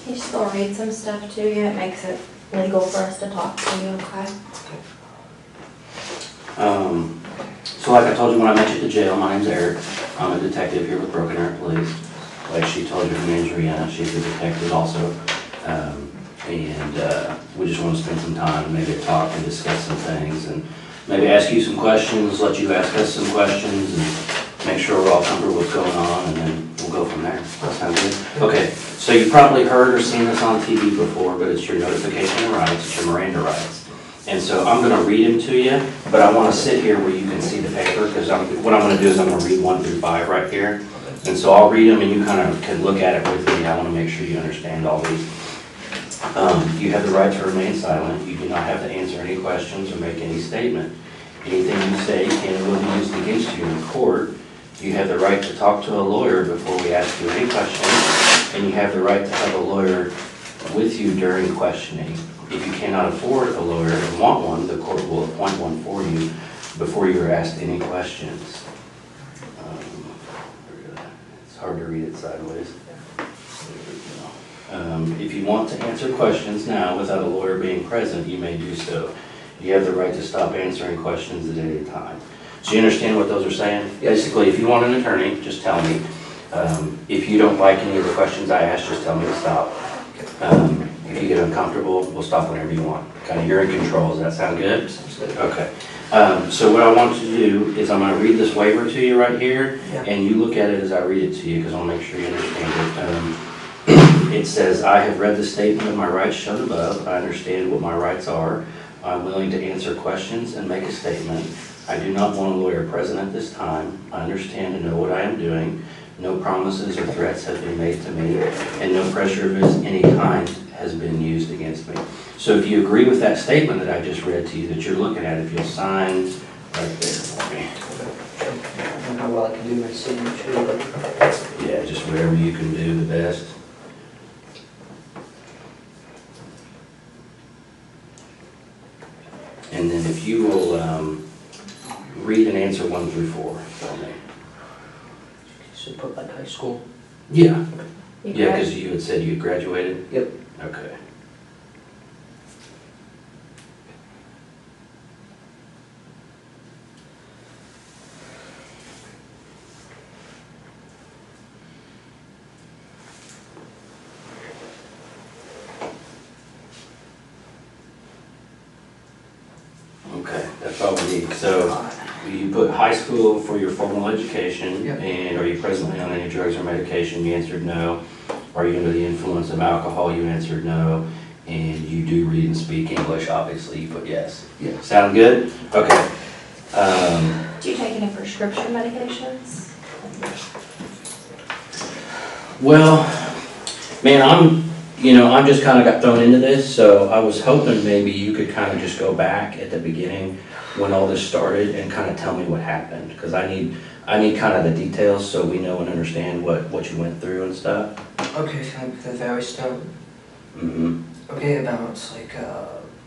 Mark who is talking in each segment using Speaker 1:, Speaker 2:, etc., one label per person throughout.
Speaker 1: You still read some stuff to you. It makes it legal for us to talk to you, okay?
Speaker 2: So like I told you when I met you at the jail, my name's Eric. I'm a detective here with Broken Arrow Police. Like she told you, her name's Rihanna. She's a detective also. We just want to spend some time and maybe talk and discuss some things and maybe ask you some questions, let you ask us some questions and make sure we're all comfortable with what's going on, and then we'll go from there. That sound good? Okay, so you probably heard or seen this on TV before, but it's your notification of rights, it's your Miranda rights. And so I'm going to read them to you, but I want to sit here where you can see the paper, because what I'm going to do is I'm going to read 1 through 5 right here. And so I'll read them and you kind of can look at it with me. I want to make sure you understand all these. You have the right to remain silent. You do not have to answer any questions or make any statement. Anything you say can and will be used against you in court. You have the right to talk to a lawyer before we ask you any questions, and you have the right to have a lawyer with you during questioning. If you cannot afford a lawyer and want one, the court will appoint one for you before you are asked any questions. It's hard to read it sideways. If you want to answer questions now without a lawyer being present, you may do so. You have the right to stop answering questions at any time. So you understand what those are saying? Basically, if you want an attorney, just tell me. If you don't like any of the questions I ask, just tell me to stop. If you get uncomfortable, we'll stop whenever you want. Kind of, you're in control. Does that sound good? Okay. So what I want you to do is I'm going to read this waiver to you right here, and you look at it as I read it to you, because I'll make sure you understand it. It says, I have read the statement of my rights shown above. I understand what my rights are. I'm willing to answer questions and make a statement. I do not want a lawyer present at this time. I understand and know what I am doing. No promises or threats have been made to me, and no pressure of any kind has been used against me. So if you agree with that statement that I just read to you that you're looking at, if you'll sign right there for me.
Speaker 3: I don't know how well I can do my signature, but
Speaker 2: Yeah, just whatever you can do the best. And then if you will read and answer 1 through 4 for me.
Speaker 3: so put like high school.
Speaker 2: Yeah.
Speaker 1: You
Speaker 2: Yeah,
Speaker 1: grad-
Speaker 2: because you had said you had graduated?
Speaker 3: Yep.
Speaker 2: Okay. Okay, that's all we need. So you put high school for your formal education,
Speaker 3: Yep.
Speaker 2: and are you presently on any drugs or medication? You answered no. Are you under the influence of alcohol? You answered no. And you do read and speak English, obviously, you put yes.
Speaker 3: Yeah.
Speaker 2: Sound good? Okay.
Speaker 1: Do you take any prescription medications?
Speaker 2: Well, man, I'm just kind of got thrown into this, so I was hoping maybe you could kind of just go back at the beginning when all this started and kind of tell me what happened, because I need kind of the details so we know and understand what you went through and stuff.
Speaker 3: Okay, so like the very start.
Speaker 2: Mm-hmm.
Speaker 3: Okay, about like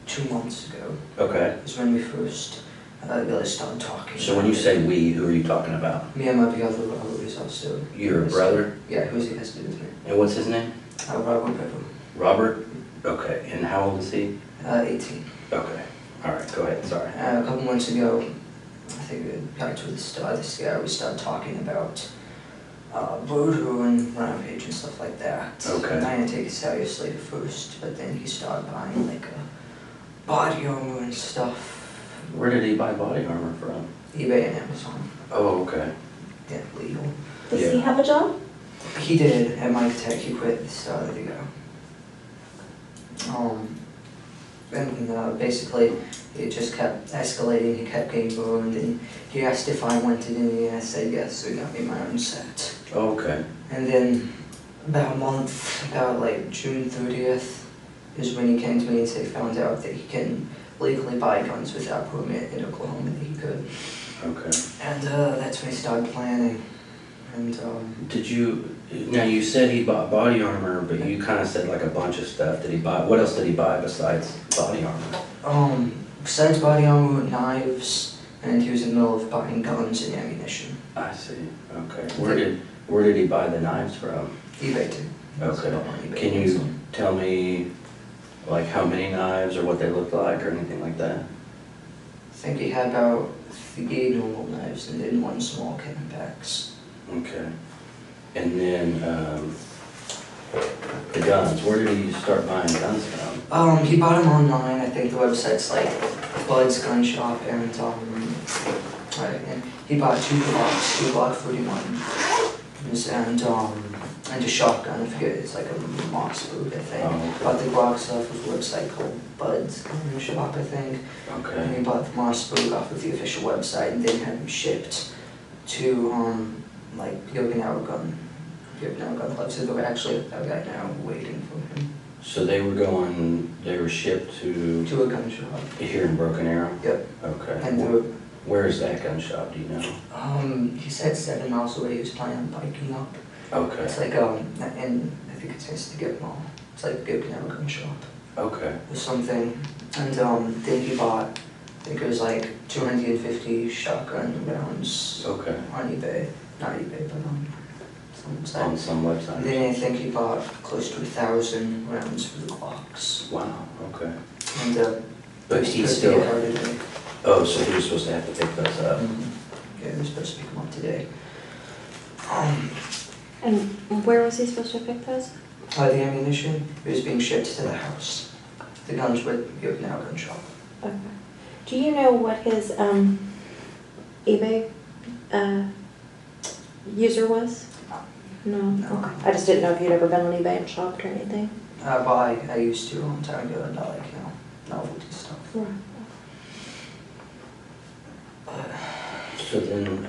Speaker 3: 2 months ago
Speaker 2: Okay.
Speaker 3: is when we first really started talking.
Speaker 2: So when you say we, who are you talking about?
Speaker 3: Me and my brother, Robert, is also.
Speaker 2: Your brother?
Speaker 3: Yeah, who's he has to do with me.
Speaker 2: And what's his name?
Speaker 3: Robert Pepper.
Speaker 2: Robert? Okay. And how old is he?
Speaker 3: 18.
Speaker 2: Okay. All right. Go ahead. Sorry.
Speaker 3: A couple months ago, I think back to the start of this year, we started talking about voodoo and rampage and stuff like that.
Speaker 2: Okay.
Speaker 3: And I didn't take it seriously at first, but then he started buying like a body armor and stuff.
Speaker 2: Where did he buy body armor from?
Speaker 3: eBay and Amazon.
Speaker 2: Oh, okay.
Speaker 3: Yeah, legal.
Speaker 1: Does
Speaker 2: Yeah.
Speaker 1: he have a job?
Speaker 3: He did at Mike Tech. He quit at the start of the year. And basically, it just kept escalating. He kept getting burned, and he asked if I wanted any, and I said yes. So he got me my own set.
Speaker 2: Oh, okay.
Speaker 3: And then about a month, about like June 30th, is when he came to me and said he found out that he can legally buy guns without permit in Oklahoma. That he could.
Speaker 2: Okay.
Speaker 3: And that's when he started planning. And
Speaker 2: Did you, now you said he bought body armor, but you kind of said like a bunch of stuff. Did he buy, what else did he buy besides body armor?
Speaker 3: besides body armor, knives, and he was in the middle of buying guns and ammunition.
Speaker 2: I see, okay. Where did he buy the knives from?
Speaker 3: eBay too.
Speaker 2: Okay.
Speaker 3: On eBay,
Speaker 2: Can you
Speaker 3: so.
Speaker 2: tell me, like, how many knives or what they looked like or anything like that?
Speaker 3: I think he had about 3 normal knives and then 1 small Camelbacks.
Speaker 2: Okay. And then, the guns, where did he start buying guns from?
Speaker 3: He bought them online. I think the website's like Bud's Gun Shop, and he bought 2 Glocks, 2 Glock 41s, and a shotgun. I forget, it's like a Moss boot, I think.
Speaker 2: Oh, okay.
Speaker 3: Bought the Glocks off of a website called Bud's Gun Shop, I think. And
Speaker 2: Okay,
Speaker 3: he bought the Moss boot off of the official website, and then had them shipped to like Okinawa gun club. So they're actually a guy now waiting for him.
Speaker 2: so they were shipped to
Speaker 3: To a gun shop.
Speaker 2: here in Broken Arrow?
Speaker 3: Yep.
Speaker 2: Okay.
Speaker 3: And they were,
Speaker 2: Where is that gun shop, do you know?
Speaker 3: he said 7 miles away. He was planning on biking up.
Speaker 2: Okay,
Speaker 3: It's like and I think it's next to Gip Mall. It's like Gip gun shop
Speaker 2: okay,
Speaker 3: or something. And then he bought, I think it was like 250 shotgun rounds
Speaker 2: okay.
Speaker 3: on eBay. Not eBay, but some website.
Speaker 2: On some
Speaker 3: And
Speaker 2: website?
Speaker 3: then I think he bought close to 1,000 rounds for the Glocks.
Speaker 2: Wow, okay.
Speaker 3: And
Speaker 2: But
Speaker 3: he
Speaker 2: he
Speaker 3: was
Speaker 2: still,
Speaker 3: supposed to get today.
Speaker 2: oh, so he was supposed to have to pick those up?
Speaker 3: Yeah, he was supposed to pick them up today.
Speaker 1: And where was he supposed to pick those?
Speaker 3: The ammunition, it was being shipped to the house. The guns were the Okinawa gun shop.
Speaker 1: Okay. Do you know what his eBay user was? No.
Speaker 3: No.
Speaker 1: Okay. I just didn't know if you'd ever been on eBay and shopped or anything.
Speaker 3: I used to a long time ago, and I like, novelty stuff.
Speaker 1: Right.
Speaker 2: So then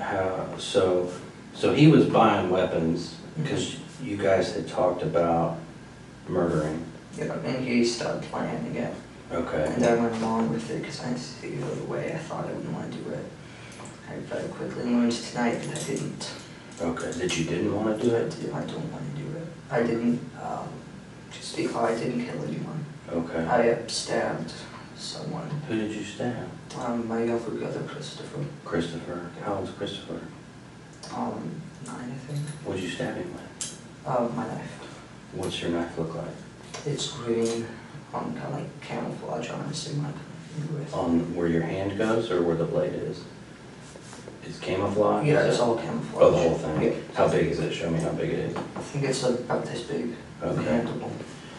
Speaker 2: so he was buying weapons because you guys had talked about murdering.
Speaker 3: Yeah, and he started planning it.
Speaker 2: Okay.
Speaker 3: And I went along with it because I see the way I thought I wouldn't want to do it. I very quickly learned tonight that I didn't.
Speaker 2: Okay, that you didn't want to do it?
Speaker 3: I don't want to do it. I didn't, just because I didn't kill anyone.
Speaker 2: Okay.
Speaker 3: I stabbed someone.
Speaker 2: Who did you stab?
Speaker 3: My younger brother, Christopher.
Speaker 2: Christopher. How old's Christopher?
Speaker 3: 9, I think.
Speaker 2: What'd you stab him with?
Speaker 3: My knife.
Speaker 2: What's your knife look like?
Speaker 3: It's green, kind of like camouflage, honestly, my with.
Speaker 2: On where your hand goes or where the blade is? It's camouflage?
Speaker 3: Yeah,
Speaker 2: is
Speaker 3: it's
Speaker 2: it?
Speaker 3: all camouflage.
Speaker 2: Oh, the whole thing?
Speaker 3: Yeah.
Speaker 2: How big is it? Show me how big it is.
Speaker 3: I think it's about this big.
Speaker 2: Okay.
Speaker 3: Handleable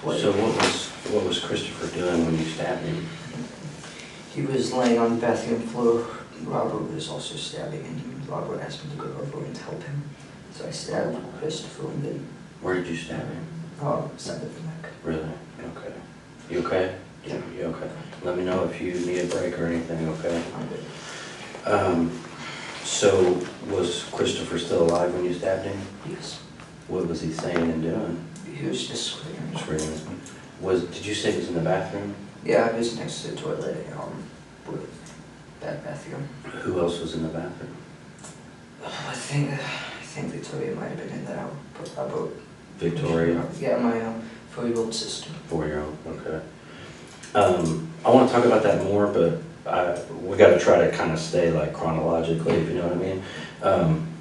Speaker 3: blade.
Speaker 2: So what was Christopher doing when you stabbed him?
Speaker 3: He was laying on the bathroom floor. Robert was also stabbing, and Robert asked me to go over and help him. So I stabbed Christopher, and then
Speaker 2: Where did you stab him?
Speaker 3: side of the neck.
Speaker 2: Really? Okay. You okay?
Speaker 3: Yeah.
Speaker 2: You okay? Let me know if you need a break or anything, okay?
Speaker 3: I'm good.
Speaker 2: So was Christopher still alive when you stabbed him?
Speaker 3: Yes.
Speaker 2: What was he saying and doing?
Speaker 3: He was just screaming.
Speaker 2: Screaming. Did you say he was in the bathroom?
Speaker 3: Yeah, I was next to the toilet, with that bathroom.
Speaker 2: Who else was in the bathroom?
Speaker 3: I think Victoria might have been in there. About
Speaker 2: Victoria?
Speaker 3: Yeah, my 4-year-old sister.
Speaker 2: 4-year-old, okay. I want to talk about that more, but we got to try to kind of stay like chronologically, if you know what I mean.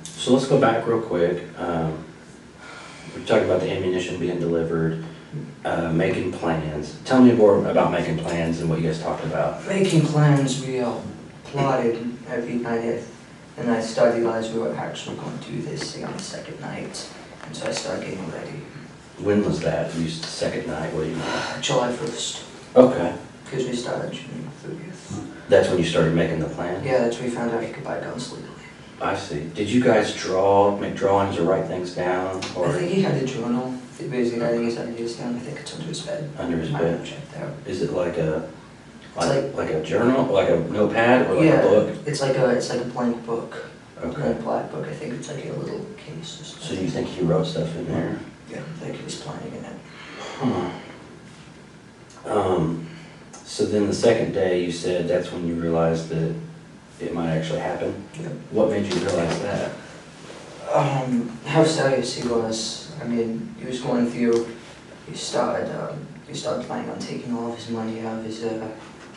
Speaker 2: So let's go back real quick. We talked about the ammunition being delivered, making plans. Tell me more about making plans and what you guys talked about.
Speaker 3: Making plans, we plotted every night, and I started to realize we were actually going to do this thing on the second night, and so I started getting ready.
Speaker 2: When was that? You said second night, what do you mean?
Speaker 3: July 1st,
Speaker 2: Okay.
Speaker 3: because we started June 30th.
Speaker 2: That's when you started making the plan?
Speaker 3: Yeah, that's when we found out you could buy guns legally.
Speaker 2: I see. Did you guys make drawings or write things down? Or
Speaker 3: I think he had a journal. He basically writing his ideas down. I think it's under his bed.
Speaker 2: under his
Speaker 3: I
Speaker 2: bed?
Speaker 3: haven't checked out.
Speaker 2: Is it like a
Speaker 3: It's
Speaker 2: like a journal, like a notepad, or like
Speaker 3: yeah,
Speaker 2: a book?
Speaker 3: it's like a blank book.
Speaker 2: Okay.
Speaker 3: A black book. I think it's like a little case or something.
Speaker 2: So you think he wrote stuff in there?
Speaker 3: Yeah, I think he was planning in it.
Speaker 2: Huh. So then the second day, you said that's when you realized that it might actually happen?
Speaker 3: Yeah.
Speaker 2: What made you realize that?
Speaker 3: How serious he was. I mean, he was going through. He started planning on taking all of his money out of his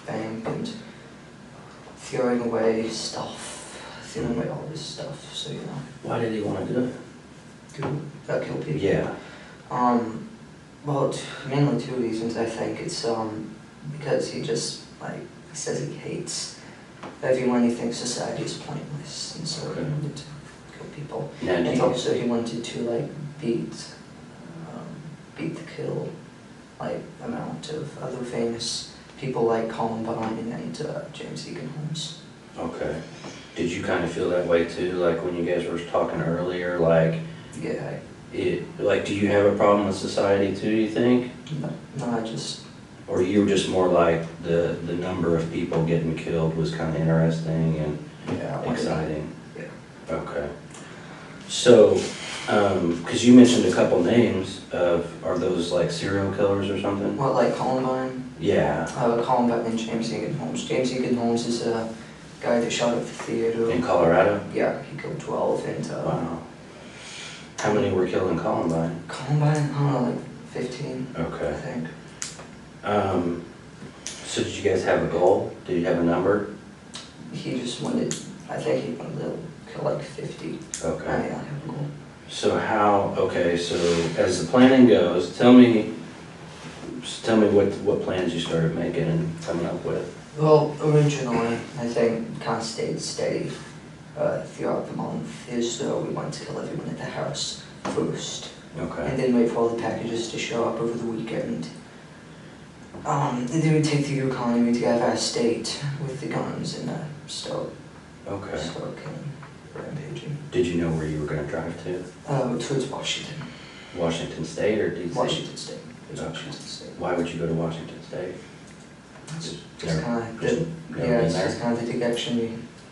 Speaker 3: bank, and throwing away stuff, throwing away all this stuff, so, you know,
Speaker 2: Why did he want to do it?
Speaker 3: kill people.
Speaker 2: Yeah.
Speaker 3: Well, mainly two reasons, I think. It's, because he just, like, he says he hates everyone, he thinks society is pointless, and so he wanted to kill people.
Speaker 2: Now, do
Speaker 3: And
Speaker 2: you,
Speaker 3: also he wanted to, like, beat the kill, like, amount of other famous people like Columbine and James Egan Holmes.
Speaker 2: okay. Did you kind of feel that way too, like when you guys were talking earlier, like,
Speaker 3: Yeah,
Speaker 2: like, do you have a problem with society too, do you think?
Speaker 3: no, I just,
Speaker 2: Or you were just more like the number of people getting killed was kind of interesting and
Speaker 3: yeah, I wanted to,
Speaker 2: exciting?
Speaker 3: yeah.
Speaker 2: Okay. So, because you mentioned a couple names of, are those like serial killers or something?
Speaker 3: What, like Columbine?
Speaker 2: Yeah,
Speaker 3: Columbine and James Egan Holmes. James Egan Holmes is a guy that shot at the theater.
Speaker 2: in Colorado?
Speaker 3: Yeah, he killed 12, and
Speaker 2: Wow. How many were killed in Columbine?
Speaker 3: Columbine, I don't know, like 15, I
Speaker 2: Okay.
Speaker 3: think.
Speaker 2: So did you guys have a goal? Did you have a number?
Speaker 3: He just wanted, I think he wanted to kill like 50.
Speaker 2: Okay.
Speaker 3: I have a goal.
Speaker 2: So how, okay, so as the planning goes, tell me what plans you started making and coming up with.
Speaker 3: Well, originally, I think kind of stayed steady throughout the month, is we wanted to kill everyone at the house first,
Speaker 2: Okay.
Speaker 3: and then wait for all the packages to show up over the weekend. And then we take the Yukon and we drive our state with the guns and start
Speaker 2: Okay.
Speaker 3: killing, rampaging.
Speaker 2: Did you know where you were gonna drive to?
Speaker 3: Towards Washington.
Speaker 2: Washington State or DC?
Speaker 3: Washington State. Towards
Speaker 2: Okay.
Speaker 3: Washington State.
Speaker 2: Why would you go to Washington State?
Speaker 3: It's
Speaker 2: Never-
Speaker 3: kind of
Speaker 2: just
Speaker 3: the,
Speaker 2: never
Speaker 3: yeah,
Speaker 2: been
Speaker 3: it's
Speaker 2: there?
Speaker 3: just kind of the direction we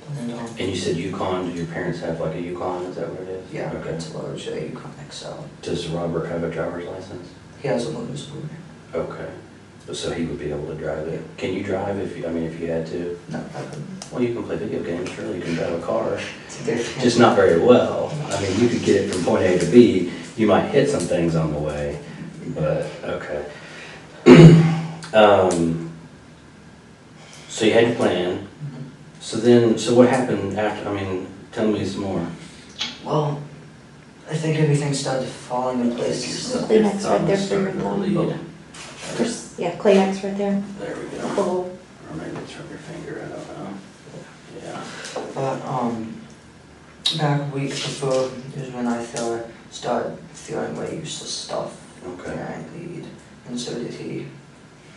Speaker 3: planned on.
Speaker 2: And you said Yukon, do your parents have like a Yukon, is that what it is?
Speaker 3: Yeah,
Speaker 2: Okay.
Speaker 3: it's a large Yukon XL.
Speaker 2: Does Robert have a driver's license?
Speaker 3: He has a learner's permit.
Speaker 2: Okay. So he would be able to drive it. Can you drive if you, I mean, if you had to?
Speaker 3: No, I couldn't.
Speaker 2: Well, you can play video games, surely you can drive a car.
Speaker 3: It's a different.
Speaker 2: Just not very well. I mean, you could get it from point A to B. You might hit some things on the way, but, okay. So you had your plan.
Speaker 3: Mhm.
Speaker 2: So what happened after, I mean, tell me some more.
Speaker 3: Well, I think everything started falling in place.
Speaker 1: Kleenex right there for your
Speaker 2: Starting to
Speaker 1: thumb.
Speaker 2: bleed.
Speaker 1: Just, yeah, Kleenex right there.
Speaker 2: There we go.
Speaker 1: Oh,
Speaker 2: Or maybe it's from your finger, I don't know. Yeah.
Speaker 3: But, back a week before is when I started throwing away useless stuff.
Speaker 2: Okay.
Speaker 3: And I bleed, and so did he.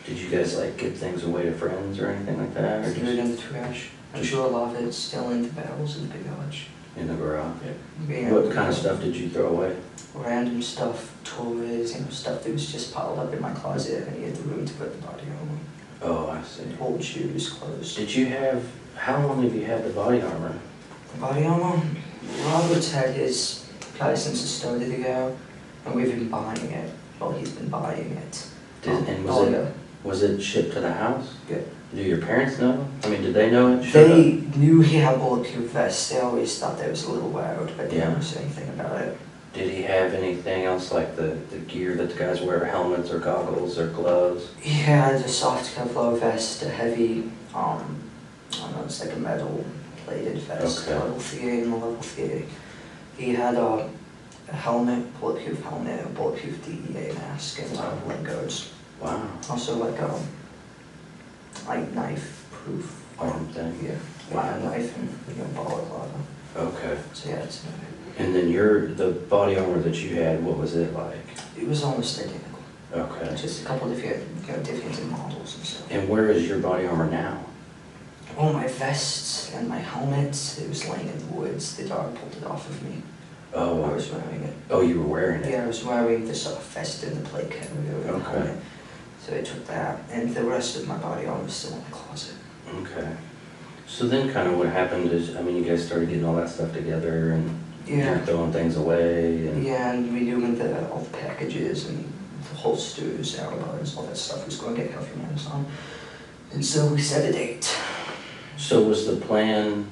Speaker 2: Did you guys like give things away to friends or anything like that? Or
Speaker 3: Threw it
Speaker 2: just
Speaker 3: in the trash. I'm sure a lot of it's still in the barrels in the garage.
Speaker 2: in the garage?
Speaker 3: Yeah.
Speaker 2: What kind of stuff did you throw away?
Speaker 3: Random stuff, toys, stuff that was just piled up in my closet, and he had the room to put the body armor.
Speaker 2: Oh, I see.
Speaker 3: Old shoes, clothes.
Speaker 2: Did you have, how long have you had the body armor?
Speaker 3: The body armor? Robert's had his probably since the start of the year, and we've been buying it. Well, he's been buying it.
Speaker 2: And
Speaker 3: yeah.
Speaker 2: was it shipped to the house?
Speaker 3: Yeah.
Speaker 2: Do your parents know? I mean, did they know it?
Speaker 3: They knew he had bulletproof vests. They always thought that was a little loud, but they
Speaker 2: Yeah.
Speaker 3: never said anything about it.
Speaker 2: Did he have anything else like the gear that the guys wear, helmets or goggles or gloves?
Speaker 3: He had a soft Kevlar vest, a heavy, I don't know, it's like a metal plated vest,
Speaker 2: Okay.
Speaker 3: level 3 and a level 3. He had a helmet, bulletproof helmet, a bulletproof DEA mask, and leg guards.
Speaker 2: Wow.
Speaker 3: Also like knife-proof.
Speaker 2: Arm thing?
Speaker 3: Yeah,
Speaker 2: Wow.
Speaker 3: knife and balaclava.
Speaker 2: Okay.
Speaker 3: So yeah, it's,
Speaker 2: And then the body armor that you had, what was it like?
Speaker 3: it was almost identical.
Speaker 2: Okay.
Speaker 3: Just a couple different, different in models and stuff.
Speaker 2: And where is your body armor now?
Speaker 3: Oh, my vests and my helmet, it was laying in the woods. The dog pulled it off of me. I
Speaker 2: Oh,
Speaker 3: was wearing it.
Speaker 2: oh, you were wearing it?
Speaker 3: Yeah, I was wearing this vest and the plate carrier and the
Speaker 2: Okay.
Speaker 3: helmet. So I took that, and the rest of my body armor was still in the closet.
Speaker 2: Okay. So then kind of what happened is, I mean, you guys started getting all that stuff together and
Speaker 3: Yeah.
Speaker 2: you're throwing things away and...
Speaker 3: Yeah, and redoing all the packages and the holsters, alibis, all that stuff was going to get healthy from Amazon. And so we set a date.
Speaker 2: So was the plan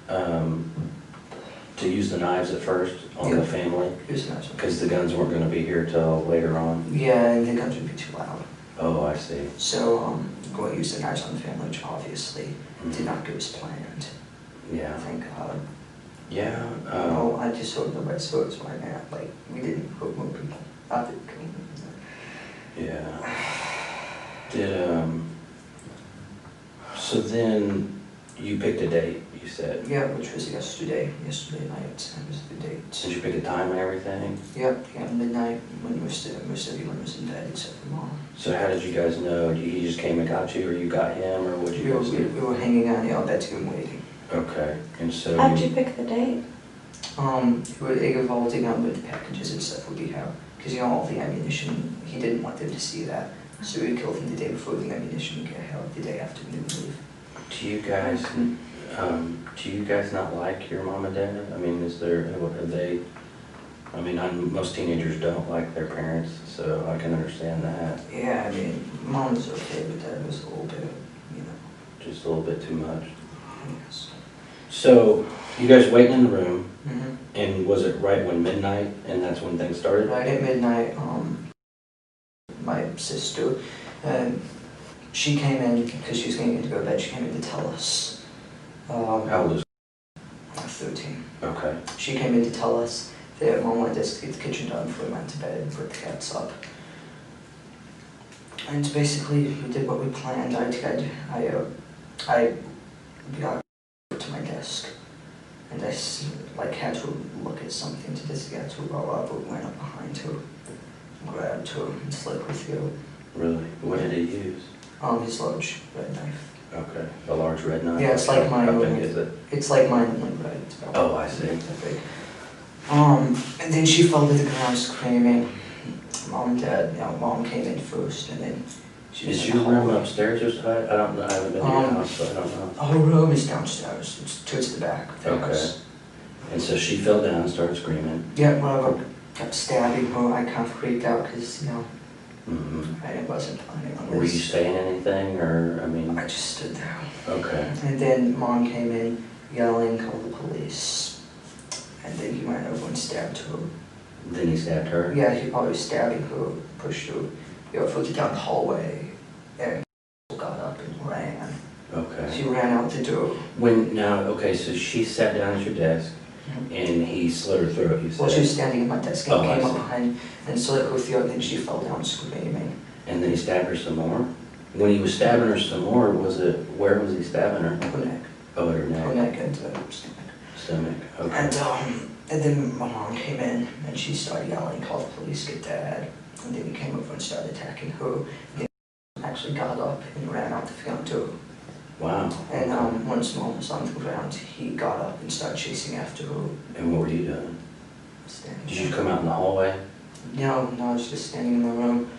Speaker 2: to use the knives at first on
Speaker 3: Yeah.
Speaker 2: the family?
Speaker 3: Here's an answer.
Speaker 2: Because the guns weren't going to be here till later on?
Speaker 3: Yeah, and the guns would be too loud.
Speaker 2: Oh, I see.
Speaker 3: So go use the knives on the family, which obviously did not go as planned.
Speaker 2: Yeah.
Speaker 3: Thank God.
Speaker 2: Yeah.
Speaker 3: No, I just hope nobody saw it's my man. Like, we didn't hook more people. Not that,
Speaker 2: Yeah. Did, so then you picked a date, you said?
Speaker 3: yeah, which was yesterday night. That was the date.
Speaker 2: Did you pick a time and everything?
Speaker 3: Yep, yeah, midnight when most everyone was in bed except for Mom.
Speaker 2: So how did you guys know? He just came and got you, or you got him, or what did you guys do?
Speaker 3: We were hanging out in the bedroom waiting.
Speaker 2: Okay, and so
Speaker 1: How did you pick the date?
Speaker 3: We were evolving on with the packages and stuff would be how, because you know all the ammunition, he didn't want them to see that. So we killed him the day before the ammunition would get held, the day after we didn't leave.
Speaker 2: do you guys not like your mom and dad? I mean, are they, I mean, most teenagers don't like their parents, so I can understand that.
Speaker 3: Yeah, I mean, Mom was okay, but Dad was a little bit, you know,
Speaker 2: Just a little bit too much.
Speaker 3: yes.
Speaker 2: So, you guys waiting in the room,
Speaker 3: Mm-hmm.
Speaker 2: and was it right when midnight, and that's when things started?
Speaker 3: Right at midnight, my sister, she came in, because she was getting to go to bed, she came in to tell us.
Speaker 2: How old is?
Speaker 3: 13.
Speaker 2: Okay.
Speaker 3: She came in to tell us that Mom wanted us to get the kitchen done before we went to bed and put the cats up. And basically, we did what we planned. I got to my desk, and I had to look at something to just get to roll up, but went up behind her, grabbed her, and slit her throat.
Speaker 2: Really? What did he use?
Speaker 3: His large red knife.
Speaker 2: Okay. A large red knife?
Speaker 3: Yeah, it's like mine.
Speaker 2: How big is it?
Speaker 3: It's like mine, like red. It's about
Speaker 2: Oh, I see.
Speaker 3: that big. And then she fell to the ground screaming. Mom and Dad, you know, Mom came in first, and then she was
Speaker 2: Is
Speaker 3: in the
Speaker 2: your room
Speaker 3: hallway.
Speaker 2: upstairs or something? I don't know, I haven't been to your house, so I don't know.
Speaker 3: Her room is downstairs. It's towards the back of the
Speaker 2: Okay.
Speaker 3: house.
Speaker 2: And so she fell down and started screaming.
Speaker 3: Yeah, whatever. Kept stabbing her. I kind of freaked out because, you know,
Speaker 2: Mm-hmm.
Speaker 3: I wasn't planning on
Speaker 2: Were you
Speaker 3: this.
Speaker 2: saying anything, or, I mean?
Speaker 3: I just stood there.
Speaker 2: Okay.
Speaker 3: And then Mom came in yelling, call the police. And then he went over and stabbed her.
Speaker 2: Then he stabbed her?
Speaker 3: Yeah, he probably was stabbing her, pushed her, you know, floated down the hallway, and got up and ran.
Speaker 2: Okay.
Speaker 3: She ran out the door.
Speaker 2: Okay, so she sat down at your desk, and he slit her throat, you said?
Speaker 3: Well, she was standing at my desk and
Speaker 2: Oh, I
Speaker 3: came up
Speaker 2: see.
Speaker 3: behind and slit her throat, and then she fell down screaming.
Speaker 2: And then he stabbed her some more? When he was stabbing her some more, where was he stabbing her?
Speaker 3: Her neck.
Speaker 2: Oh, at her
Speaker 3: Her
Speaker 2: neck?
Speaker 3: neck and stomach.
Speaker 2: Stomach, okay.
Speaker 3: And then my mom came in and she started yelling, call the police, get Dad. And then he came over and started attacking her. And he actually got up and ran out the front door.
Speaker 2: Wow.
Speaker 3: And once Mom was on the ground, he got up and started chasing after her.
Speaker 2: And what were you doing?
Speaker 3: Standing
Speaker 2: Did you
Speaker 3: there.
Speaker 2: come out in the hallway?
Speaker 3: No, I was just standing in the room.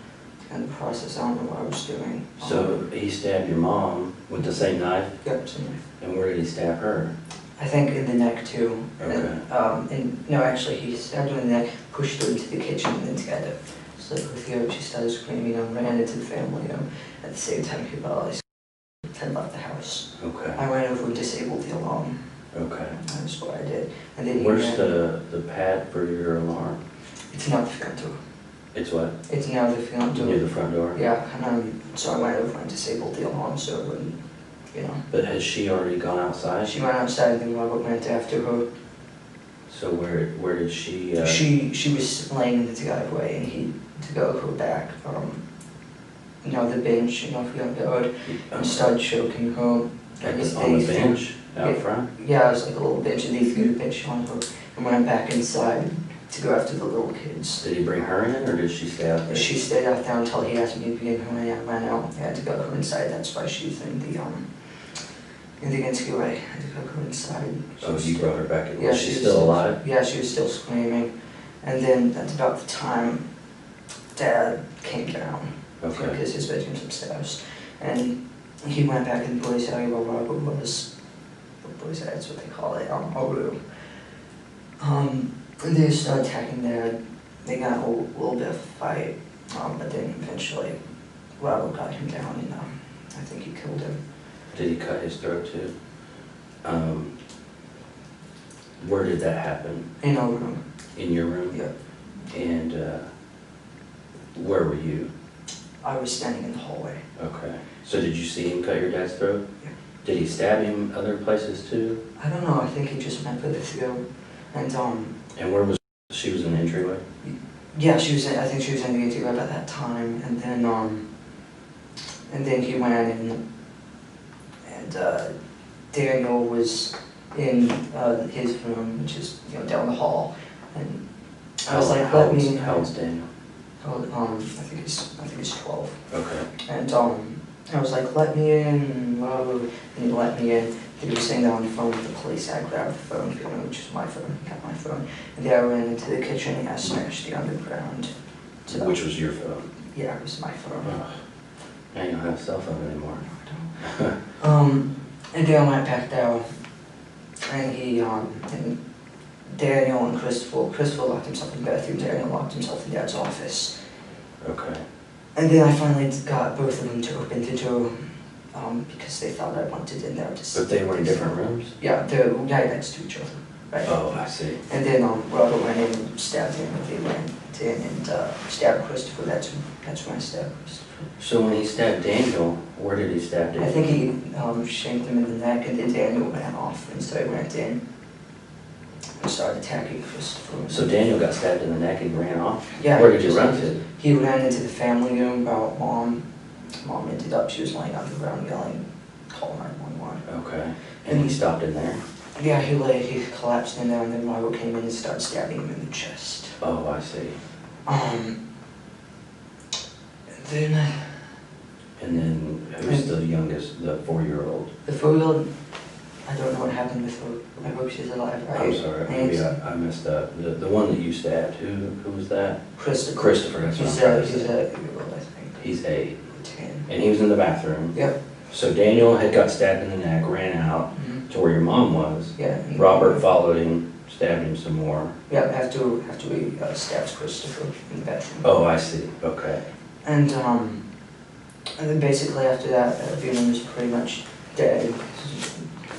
Speaker 3: And the process, I don't know what I was doing.
Speaker 2: So he stabbed your mom with the same knife?
Speaker 3: Yep, somewhere.
Speaker 2: And where did he stab her?
Speaker 3: I think in the neck too.
Speaker 2: Okay.
Speaker 3: And no, actually, he stabbed her in the neck, pushed her into the kitchen, and then together. Slit her throat. She started screaming and ran into the family room. At the same time, he realized had left the house.
Speaker 2: Okay.
Speaker 3: I went over and disabled the alarm.
Speaker 2: Okay.
Speaker 3: That's what I did. And then he
Speaker 2: Where's
Speaker 3: ran.
Speaker 2: the pad for your alarm?
Speaker 3: It's not the front door.
Speaker 2: It's what?
Speaker 3: It's now the front door.
Speaker 2: Near the front door?
Speaker 3: Yeah, and so I went over and disabled the alarm so it wouldn't, you know.
Speaker 2: But has she already gone outside?
Speaker 3: She went outside and then Robert went after her.
Speaker 2: So where did she?
Speaker 3: She was laying in the driveway and he to go her back you know, the bench, you know, if you don't go and started choking her.
Speaker 2: On the bench out
Speaker 3: Yeah.
Speaker 2: front?
Speaker 3: Yeah, it was like a little bench and he threw the bench on her and went back inside to go after the little kids.
Speaker 2: Did he bring her in, or did she stay out there?
Speaker 3: She stayed out there until he asked me to be in her and I ran out. I had to go her inside. That's why she's in the NCUA. I had to go her inside.
Speaker 2: Oh, you brought her back in.
Speaker 3: Yeah,
Speaker 2: Was she still alive?
Speaker 3: Yeah, she was still screaming. And then that's about the time Dad came down.
Speaker 2: Okay.
Speaker 3: Because his bedroom's upstairs. And he went back in the boys' area where Robert was. The boys' area, that's what they call it, a room. And they started attacking Dad. They got a little bit of a fight. But then eventually Robert got him down and I think he killed him.
Speaker 2: Did he cut his throat too? Where did that happen?
Speaker 3: In our room.
Speaker 2: In your room?
Speaker 3: Yeah.
Speaker 2: And where were you?
Speaker 3: I was standing in the hallway.
Speaker 2: Okay. So did you see him cut your dad's throat?
Speaker 3: Yeah.
Speaker 2: Did he stab him other places too?
Speaker 3: I don't know, I think he just went for the throat. And
Speaker 2: And where was she? Was in the entryway?
Speaker 3: yeah, I think she was in the entryway at that time. And then he went in, and Daniel was in his room, which is, you know, down the hall. And I was like,
Speaker 2: how old's Daniel?
Speaker 3: I think he's 12.
Speaker 2: Okay.
Speaker 3: And I was like, let me in, and he let me in. He was sitting there on the phone with the police. I grabbed the phone, which is my phone, he got my phone. And then I ran into the kitchen and I smashed the underground.
Speaker 2: Which was your phone?
Speaker 3: Yeah, it was my phone.
Speaker 2: Oh. Now you don't have a cell phone anymore.
Speaker 3: And then I went back down, and and Daniel and Christopher locked himself in the bathroom, Daniel locked himself in Dad's office.
Speaker 2: Okay.
Speaker 3: And then I finally got both of them to open the door, because they thought I wanted in there to.
Speaker 2: But they were in different rooms?
Speaker 3: Yeah, they're right next to each other. Right.
Speaker 2: Oh, I see.
Speaker 3: And then Robert went in and stabbed him, and they went in and stabbed Christopher. That's when I stabbed Christopher.
Speaker 2: So when he stabbed Daniel, where did he stab Daniel?
Speaker 3: I think he shanked him in the neck, and then Daniel ran off, and so I went in and started attacking Christopher.
Speaker 2: So Daniel got stabbed in the neck and ran off?
Speaker 3: Yeah.
Speaker 2: Where did you run to?
Speaker 3: He ran into the family room about Mom. Mom ended up, she was laying on the ground yelling, call 911.
Speaker 2: Okay. And he stopped in there?
Speaker 3: Yeah, he collapsed in there, and then Robert came in and started stabbing him in the chest.
Speaker 2: Oh, I see. And then who's the youngest, the 4-year-old?
Speaker 3: The 4-year-old, I don't know what happened with her. I hope she's alive.
Speaker 2: I'm sorry, maybe I messed up. The one that you stabbed, who was that?
Speaker 3: Christopher.
Speaker 2: Christopher, that's what I'm
Speaker 3: He's
Speaker 2: trying to
Speaker 3: he's
Speaker 2: say.
Speaker 3: 8-year-old, I think.
Speaker 2: He's 8.
Speaker 3: 10.
Speaker 2: And he was in the bathroom.
Speaker 3: Yep.
Speaker 2: So Daniel had got stabbed in the neck, ran out to where your mom was.
Speaker 3: Yeah.
Speaker 2: Robert followed him, stabbed him some more.
Speaker 3: Yeah, after we stabbed Christopher in the bathroom.
Speaker 2: Oh, I see. Okay.
Speaker 3: And then basically after that, everyone was pretty much dead.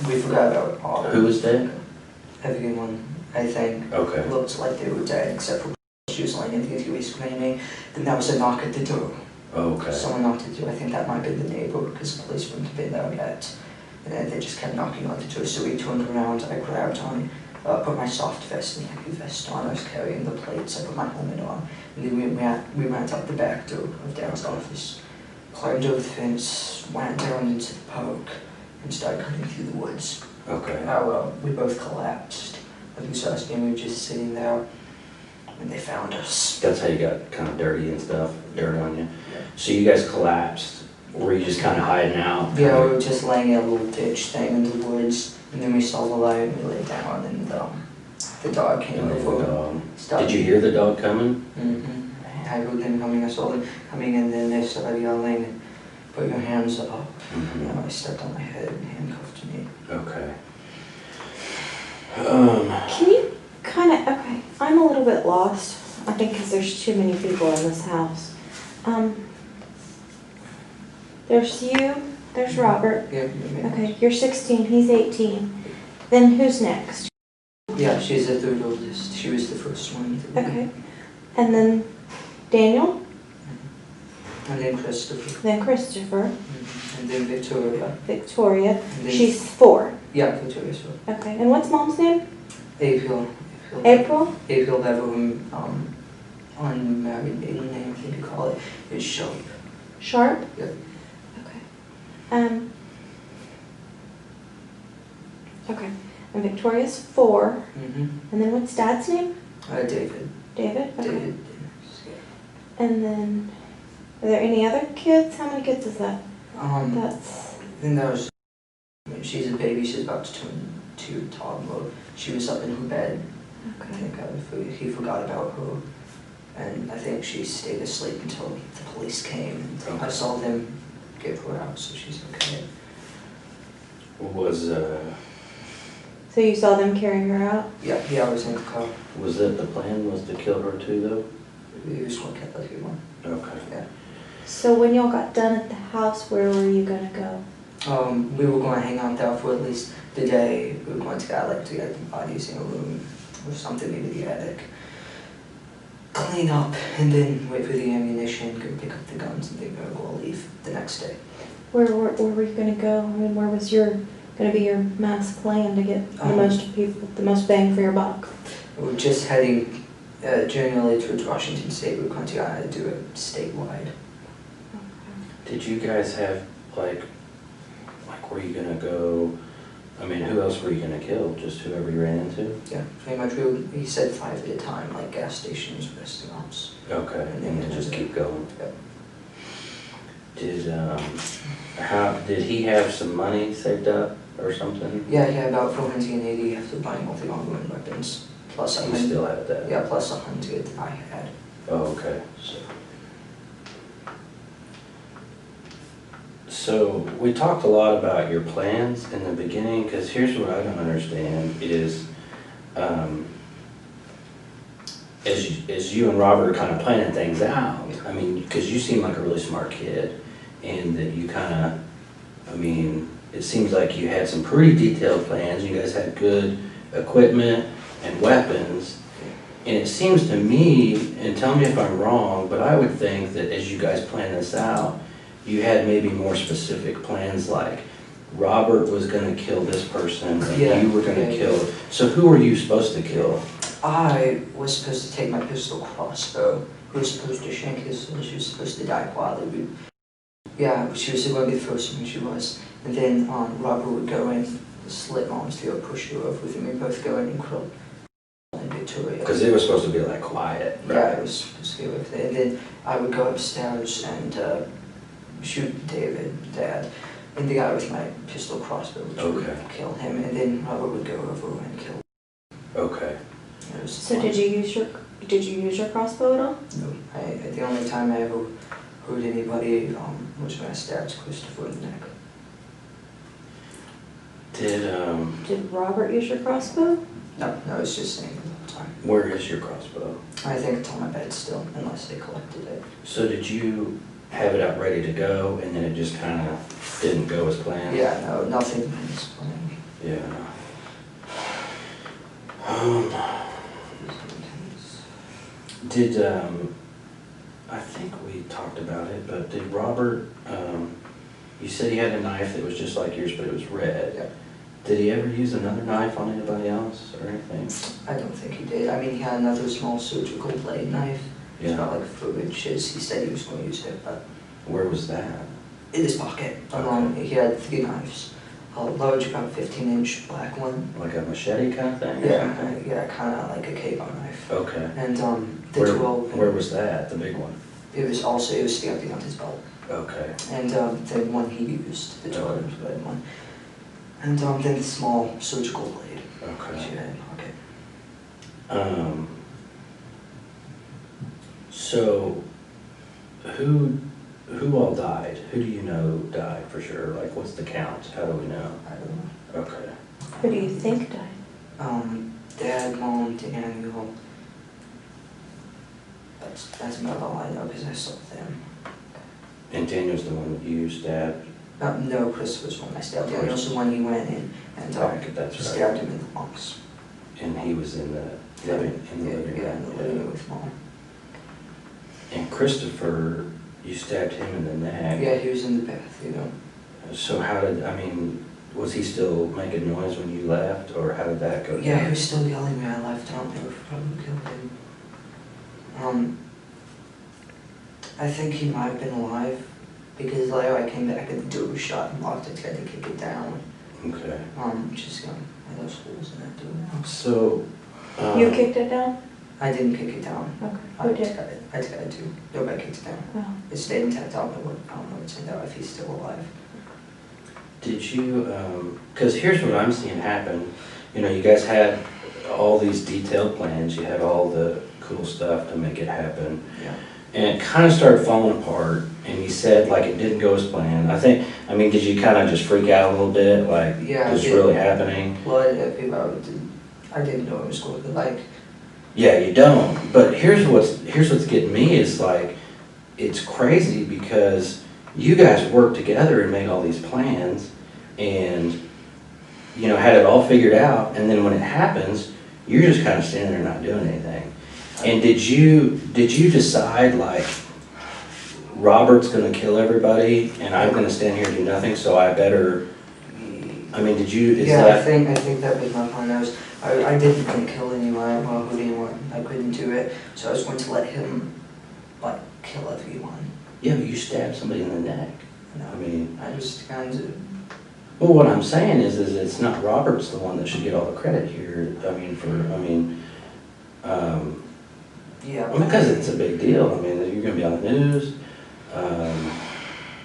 Speaker 3: We forgot about all.
Speaker 2: Who was dead?
Speaker 3: Everyone, I think,
Speaker 2: Okay.
Speaker 3: looked like they were dead, except for she was lying in the interview screaming. Then there was a knock at the door.
Speaker 2: Okay.
Speaker 3: Someone knocked at the door. I think that might have been the neighbor, because the police wouldn't have been there yet. And then they just kept knocking on the door. So we turned around. I grabbed on, put my soft vest and heavy vest on. I was carrying the plates. I put my helmet on. And then we went out the back door of Dad's office, climbed over the fence, went down into the park, and started cutting through the woods.
Speaker 2: Okay.
Speaker 3: We both collapsed. I think so. We were just sitting there when they found us.
Speaker 2: That's how you got kind of dirty and stuff, dirt on you.
Speaker 3: Yeah.
Speaker 2: So you guys collapsed. Were you just kind of hiding out?
Speaker 3: Yeah, we were just laying in a little ditch thing in the woods, and then we saw the light and we lay down, and the dog came
Speaker 2: And then
Speaker 3: over.
Speaker 2: the dog.
Speaker 3: Started-
Speaker 2: Did you hear the dog coming?
Speaker 3: I heard them coming. I saw them coming, and then they started yelling, "Put your hands up!"
Speaker 2: Mhm.
Speaker 3: You know, I stepped on my head and handcuffed me.
Speaker 2: Okay.
Speaker 1: Can you okay, I'm a little bit lost, I think because there's too many people in this house. There's you, there's Robert.
Speaker 3: Yeah.
Speaker 1: Okay, you're 16, he's 18. Then who's next?
Speaker 3: Yeah, she's the third oldest. She was the first one.
Speaker 1: Okay. And then Daniel,
Speaker 3: And then Christopher.
Speaker 1: then Christopher,
Speaker 3: And then Victoria.
Speaker 1: Victoria.
Speaker 3: And then,
Speaker 1: She's 4.
Speaker 3: yeah, Victoria's one.
Speaker 1: Okay, and what's mom's name?
Speaker 3: April.
Speaker 1: April?
Speaker 3: April Beverham, unmarried maiden name, I think you call it, is Sharp.
Speaker 1: Sharp?
Speaker 3: Yep.
Speaker 1: Okay. Okay, and Victoria's 4. And then what's dad's name?
Speaker 3: David.
Speaker 1: David? Okay.
Speaker 3: David.
Speaker 1: And then, are there any other kids? How many kids is that? That's...
Speaker 3: Then there was, she's a baby, she's about to turn 2, toddler. She was up in her bed. I
Speaker 1: Okay.
Speaker 3: think he forgot about her. And I think she stayed asleep until the police came. And I saw them get her out, so she's okay.
Speaker 1: So you saw them carrying her out?
Speaker 3: Yeah, I was in the car.
Speaker 2: Was it the plan was to kill her too, though?
Speaker 3: We just want to get that one.
Speaker 2: Okay.
Speaker 3: Yeah.
Speaker 1: So when y'all got done at the house, where were you gonna go?
Speaker 3: We were going to hang out there for at least the day. We were going to get the bodies in a room or something, maybe the attic. Clean up and then wait for the ammunition, go pick up the guns, and then we'll go leave the next day.
Speaker 1: Where were you gonna go? I mean, where was gonna be your mass plan to get the most people, the most bang for your buck?
Speaker 3: We're just heading generally towards Washington State. We're going to do it statewide.
Speaker 2: Did you guys have, like, were you gonna go, I mean, who else were you gonna kill? Just whoever you ran into?
Speaker 3: Yeah, pretty much. He said 5 at a time, like gas stations, restaurants.
Speaker 2: Okay, and then just keep going?
Speaker 3: Yep.
Speaker 2: Did he have some money saved up or something?
Speaker 3: Yeah, about 480 after buying all the ongoing weapons. Plus
Speaker 2: You still have that?
Speaker 3: Yeah, plus 100 I had.
Speaker 2: Oh, okay. So we talked a lot about your plans in the beginning, because here's what I don't understand is, as you and Robert are kind of planning things out, I mean, because you seem like a really smart kid, and that you kind of, I mean, it seems like you had some pretty detailed plans, you guys had good equipment and weapons, and it seems to me, and tell me if I'm wrong, but I would think that as you guys plan this out, you had maybe more specific plans, like Robert was gonna kill this person, and you were gonna kill. So who were you supposed to kill?
Speaker 3: I was supposed to take my pistol crossbow. Who was supposed to shank his son. She was supposed to die quietly. Yeah, she was going to be the first one, she was. And then Robert would go in, slit Mom's throat, push her over with him, and both go in and kill Victoria.
Speaker 2: Because it was supposed to be like quiet, right?
Speaker 3: Yeah, it was supposed to go with it. And then I would go upstairs and shoot David, Dad, and the guy with my pistol crossbow, which would kill him. And then Robert would go over and kill him.
Speaker 2: Okay.
Speaker 1: So did you use your crossbow at all?
Speaker 3: No. The only time I ever hurt anybody was when I stabbed Christopher in the neck.
Speaker 2: Did
Speaker 1: Robert use your crossbow?
Speaker 3: No, it's just saying the whole time.
Speaker 2: Where is your crossbow?
Speaker 3: I think it's on my bed still, unless they collected it.
Speaker 2: So did you have it out ready to go, and then it just kind of didn't go as planned?
Speaker 3: Yeah, no, nothing is planned.
Speaker 2: Yeah. I think we talked about it, but did Robert, you said he had a knife that was just like yours, but it was red.
Speaker 3: Yeah.
Speaker 2: Did he ever use another knife on anybody else or anything?
Speaker 3: I don't think he did. I mean, he had another small surgical blade knife.
Speaker 2: Yeah.
Speaker 3: It's about like 4 inches. He said he was going to use it, but...
Speaker 2: Where was that?
Speaker 3: In his pocket.
Speaker 2: Okay.
Speaker 3: He had 3 knives. A large, about 15-inch black one.
Speaker 2: Like a machete kind of thing?
Speaker 3: Yeah, kind of like a cable knife.
Speaker 2: Okay.
Speaker 3: And the 12...
Speaker 2: Where was that, the big one?
Speaker 3: It was sticking out his belt.
Speaker 2: Okay.
Speaker 3: And the one he used, the 12-inch red one. And then the small surgical blade.
Speaker 2: Okay.
Speaker 3: Which he had in pocket.
Speaker 2: So, who all died? Who do you know died for sure? Like, what's the count? How do we know?
Speaker 3: I don't know.
Speaker 2: Okay.
Speaker 1: Who do you think died?
Speaker 3: Dad, Mom, Daniel. That's about all I know because I saw them.
Speaker 2: And Daniel's the one that you stabbed?
Speaker 3: No, Christopher's one I stabbed. Daniel's the one he went in and stabbed him in the lungs.
Speaker 2: And he was in the living room?
Speaker 3: Yeah, in the living room with Mom.
Speaker 2: And Christopher, you stabbed him in the neck?
Speaker 3: Yeah, he was in the bath,
Speaker 2: So how did, I mean, was he still making noise when you left, or how did that go down?
Speaker 3: Yeah, he was still yelling when I left. I don't know if probably killed him. I think he might have been alive, because later I came back and the door was shut and locked. I tried to kick it down.
Speaker 2: Okay.
Speaker 3: Just had those holes in that door now.
Speaker 2: So...
Speaker 1: you kicked it down?
Speaker 3: I didn't kick it down.
Speaker 1: Okay. Who did?
Speaker 3: I tried to. Nobody kicked it down.
Speaker 1: Oh.
Speaker 3: It stayed intact. I don't know what's in there, if he's still alive.
Speaker 2: Did you, because here's what I'm seeing happen. You know, you guys had all these detailed plans, you had all the cool stuff to make it happen.
Speaker 3: Yeah.
Speaker 2: And it kind of started falling apart, and you said like it didn't go as planned. I mean, did you kind of just freak out a little bit, like,
Speaker 3: yeah,
Speaker 2: what's really happening?
Speaker 3: Well, I didn't know it was going to, like...
Speaker 2: Yeah, you don't. But here's what's getting me is like, it's crazy because you guys worked together and made all these plans and, you know, had it all figured out, and then when it happens, you're just kind of standing there not doing anything. And did you decide, like, Robert's gonna kill everybody, and I'm gonna stand here and do nothing, so I better, I mean, did you, is
Speaker 3: Yeah,
Speaker 2: that?
Speaker 3: I think that was my plan. I didn't want to kill anyone, well, who didn't want, I couldn't do it, so I was going to let him, like, kill everyone.
Speaker 2: Yeah, but you stabbed somebody in the neck.
Speaker 3: No,
Speaker 2: I mean,
Speaker 3: I just kind of,
Speaker 2: well, what I'm saying is it's not Robert's the one that should get all the credit here. I mean,
Speaker 3: yeah.
Speaker 2: because it's a big deal. I mean, you're gonna be on the news.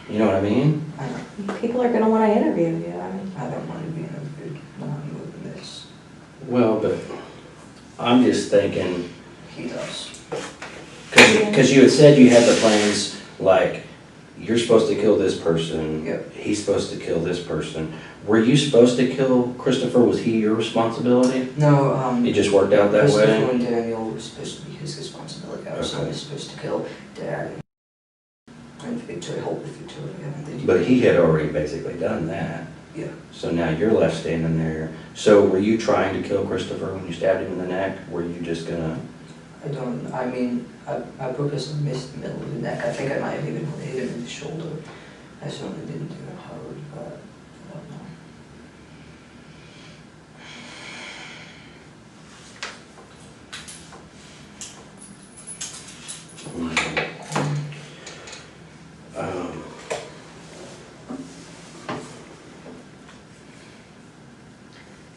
Speaker 2: You know what I mean?
Speaker 3: I know.
Speaker 1: People are gonna wanna interview you, I mean.
Speaker 3: I don't want to be interviewed when I'm moving this.
Speaker 2: Well, but I'm just thinking,
Speaker 3: He does.
Speaker 2: because you had said you had the plans, like, you're supposed to kill this person.
Speaker 3: Yep.
Speaker 2: He's supposed to kill this person. Were you supposed to kill Christopher? Was he your responsibility?
Speaker 3: No,
Speaker 2: It just worked out that
Speaker 3: Christopher
Speaker 2: way?
Speaker 3: and Daniel was supposed to be his responsibility. I was
Speaker 2: Okay.
Speaker 3: only supposed to kill Dad and Victoria, help with Victoria. And then
Speaker 2: But he had already basically done that.
Speaker 3: Yeah.
Speaker 2: So now you're left standing there. So were you trying to kill Christopher when you stabbed him in the neck? Were you just gonna?
Speaker 3: I mean, I purposely missed the middle of the neck. I think I might have even hit him in the shoulder. I certainly didn't do it hard, but I don't know.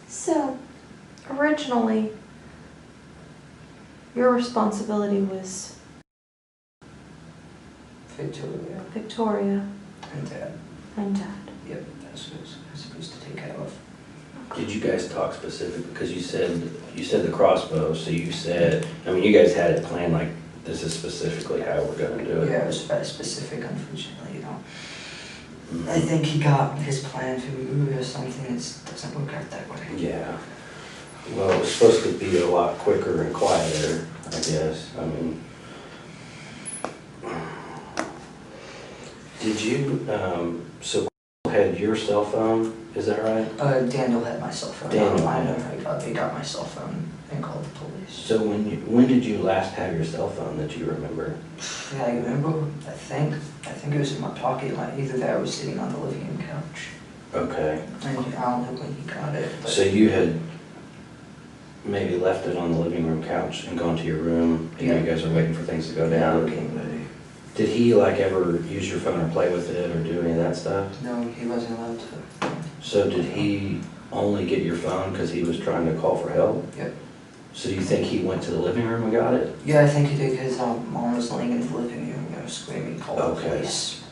Speaker 1: So, originally, your responsibility was
Speaker 3: Victoria
Speaker 1: Victoria
Speaker 3: and Dad.
Speaker 1: and Dad.
Speaker 3: Yep, that's what I was supposed to take care of.
Speaker 2: Did you guys talk specific, because you said the crossbow, so you said, I mean, you guys had it planned like, this is specifically how we're gonna do it.
Speaker 3: Yeah, it was very specific, unfortunately, you know.
Speaker 2: Mhm.
Speaker 3: I think he got his plan to move or something, it doesn't work out that way.
Speaker 2: Yeah. Well, it was supposed to be a lot quicker and quieter, I guess. I mean, did you, so had your cell phone, is that right?
Speaker 3: Daniel had my cell phone.
Speaker 2: Daniel
Speaker 3: I
Speaker 2: had
Speaker 3: know, they got my cell phone and called the police.
Speaker 2: So when did you last have your cell phone that you remember?
Speaker 3: Yeah, I remember, I think it was in my pocket, like either that or I was sitting on the living room couch.
Speaker 2: Okay.
Speaker 3: And I don't know when he got it, but.
Speaker 2: So you had maybe left it on the living room couch and gone to your room, and
Speaker 3: Yeah.
Speaker 2: you guys are waiting for things to go
Speaker 3: Yeah,
Speaker 2: down?
Speaker 3: getting ready.
Speaker 2: Did he like ever use your phone or play with it or do any of that stuff?
Speaker 3: No, he wasn't allowed to.
Speaker 2: So did he only get your phone because he was trying to call for help?
Speaker 3: Yep.
Speaker 2: So do you think he went to the living room and got it?
Speaker 3: Yeah, I think he did because mom was laying in the living room, you know, screaming, call the
Speaker 2: Okay.
Speaker 3: police.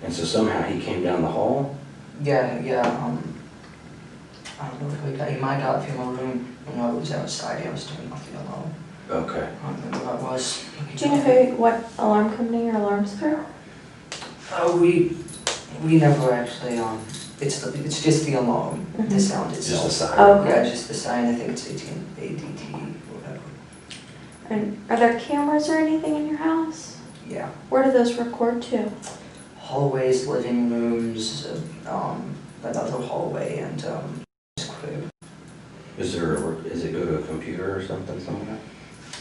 Speaker 2: And so somehow he came down the hall?
Speaker 3: Yeah, I don't know if he might have got it from my room when I was outside, I was turning off the alarm.
Speaker 2: Okay.
Speaker 3: I don't remember what it was.
Speaker 1: Do you know what alarm company your alarm's through?
Speaker 3: Oh, we never actually, it's just the alarm, the
Speaker 1: Mhm.
Speaker 3: sound
Speaker 2: Just a
Speaker 3: itself.
Speaker 2: siren?
Speaker 1: Oh, okay.
Speaker 3: Yeah, just the sign, I think it's ADT, whatever.
Speaker 1: And are there cameras or anything in your house?
Speaker 3: Yeah.
Speaker 1: Where do those record to?
Speaker 3: Hallways, living rooms, another hallway, and his crib.
Speaker 2: Is it go to a computer or something somewhere?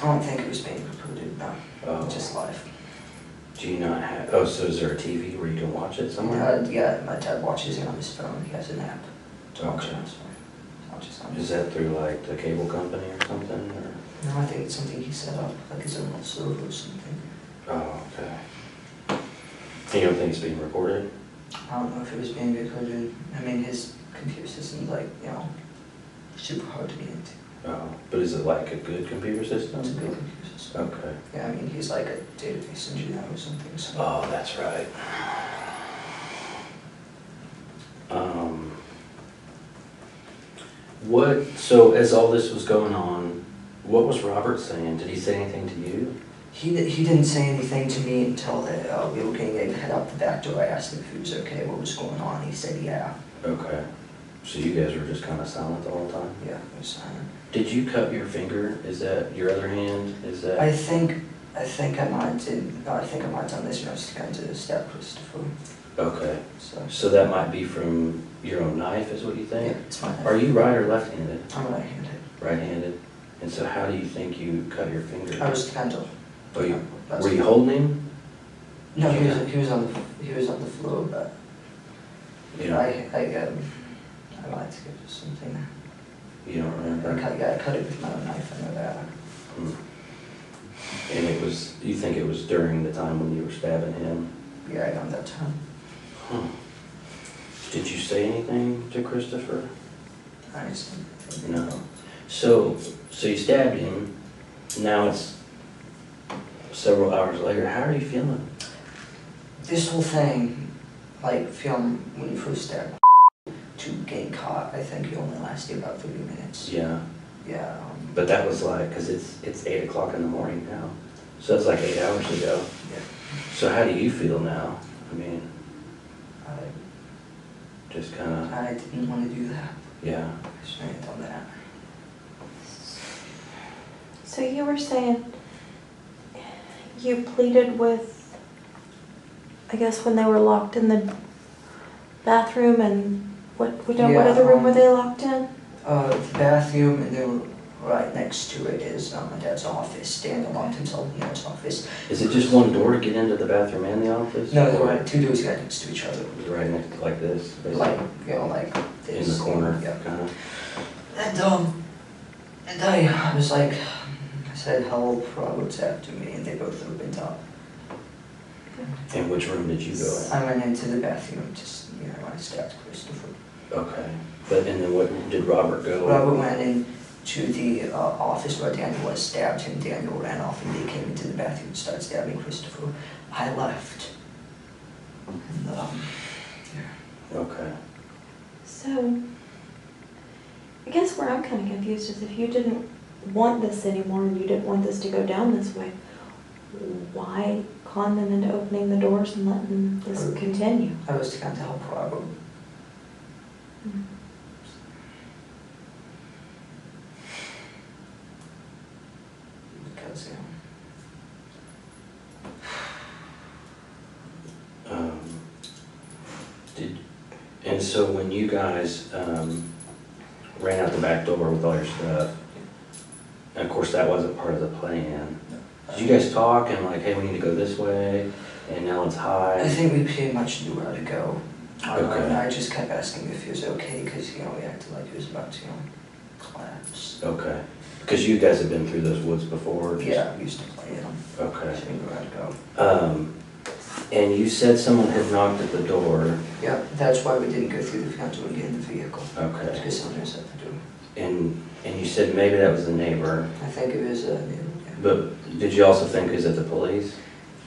Speaker 3: I don't think it was being recorded, no,
Speaker 2: Oh.
Speaker 3: just live.
Speaker 2: Do you not have, oh, so is there a TV where you can watch it somewhere?
Speaker 3: Yeah, my dad watches it on his phone, he has an app to watch it
Speaker 2: Okay.
Speaker 3: on his phone. Watches on
Speaker 2: Is
Speaker 3: his
Speaker 2: that through like the cable company or something, or?
Speaker 3: No, I think it's something he set up, like his own little server or something.
Speaker 2: Oh, okay. And you don't think it's being recorded?
Speaker 3: I don't know if it was being recorded. I mean, his computer system's like, you know, super hard to get into.
Speaker 2: Oh, but is it like a good computer system?
Speaker 3: It's a good computer system.
Speaker 2: Okay.
Speaker 3: Yeah, I mean, he's like a database engineer or something, so.
Speaker 2: Oh, that's right. So as all this was going on, what was Robert saying? Did he say anything to you?
Speaker 3: He didn't say anything to me until we were getting ready to head out the back door. I asked him if he was okay, what was going on. He said, yeah.
Speaker 2: Okay. So you guys were just kind of silent the whole time?
Speaker 3: Yeah, it was silent.
Speaker 2: Did you cut your finger? Is that your other hand? Is that?
Speaker 3: I think I might have done this when I was trying to stab Christopher.
Speaker 2: Okay.
Speaker 3: So
Speaker 2: that might be from your own knife, is what you
Speaker 3: yeah,
Speaker 2: think?
Speaker 3: it's fine.
Speaker 2: Are you right or left-handed?
Speaker 3: I'm right-handed.
Speaker 2: Right-handed. And so how do you think you cut your finger?
Speaker 3: I was kind of.
Speaker 2: Oh, were you holding him?
Speaker 3: No,
Speaker 2: Did you
Speaker 3: he was on the floor, but
Speaker 2: You don't,
Speaker 3: I lied to give you something.
Speaker 2: you don't remember?
Speaker 3: I cut it with my own knife, I know that.
Speaker 2: Hmm. And it was, you think it was during the time when you were stabbing him?
Speaker 3: Yeah, around that time.
Speaker 2: Hmm. Did you say anything to Christopher?
Speaker 3: I just think
Speaker 2: No. So you stabbed him, now it's several hours later, how are you feeling?
Speaker 3: This whole thing, like film when you first stabbed to getting caught, I think it only lasted about 30 minutes.
Speaker 2: Yeah,
Speaker 3: Yeah.
Speaker 2: but that was like, because it's 8 o'clock in the morning now, so it's like 8 hours ago.
Speaker 3: Yeah.
Speaker 2: So how do you feel now? I mean,
Speaker 3: I,
Speaker 2: just kind of,
Speaker 3: I didn't want to do that.
Speaker 2: yeah.
Speaker 3: I shouldn't have done that.
Speaker 1: So you were saying you pleaded with, I guess when they were locked in the bathroom and what other room were they locked in?
Speaker 3: The bathroom, and then right next to it is my dad's office. Daniel locked himself in his office.
Speaker 2: Is it just one door to get into the bathroom and the office?
Speaker 3: No, there
Speaker 2: Or
Speaker 3: were two doors right next to each other.
Speaker 2: it was right next, like this, basically?
Speaker 3: Like, you know, like
Speaker 2: In
Speaker 3: this.
Speaker 2: the corner,
Speaker 3: Yeah.
Speaker 2: kind of?
Speaker 3: And I was like, I said, help, Robert's after me, and they both opened up.
Speaker 2: And which room did you go in?
Speaker 3: I went into the bathroom, just, you know, I stabbed Christopher.
Speaker 2: Okay. But, and then what, did Robert go?
Speaker 3: Robert went into the office where Daniel was, stabbed him, Daniel ran off, and they came into the bathroom and started stabbing Christopher. I left. And, yeah.
Speaker 2: Okay.
Speaker 1: So, I guess where I'm kind of confused is if you didn't want this anymore and you didn't want this to go down this way, why con them into opening the doors and letting this continue?
Speaker 3: I was trying to help Robert.
Speaker 1: Mm.
Speaker 3: Because, you know.
Speaker 2: And so when you guys ran out the back door with all your stuff, and of course that wasn't part of the plan, did you guys talk and like, hey, we need to go this way, and now it's
Speaker 3: I
Speaker 2: high?
Speaker 3: think we pretty much knew where to go.
Speaker 2: Okay.
Speaker 3: I just kept asking if he was okay, because, you know, we acted like he was about to, you know, collapse.
Speaker 2: Okay. Because you guys have been through those woods before?
Speaker 3: Yeah, we used to play in them.
Speaker 2: Okay.
Speaker 3: So we knew where to go.
Speaker 2: And you said someone had knocked at the door.
Speaker 3: Yeah, that's why we didn't go through the front door and get in the vehicle.
Speaker 2: Okay.
Speaker 3: Because someone was at the door.
Speaker 2: And you said maybe that was the neighbor,
Speaker 3: I think it was, yeah.
Speaker 2: but did you also think, is it the police?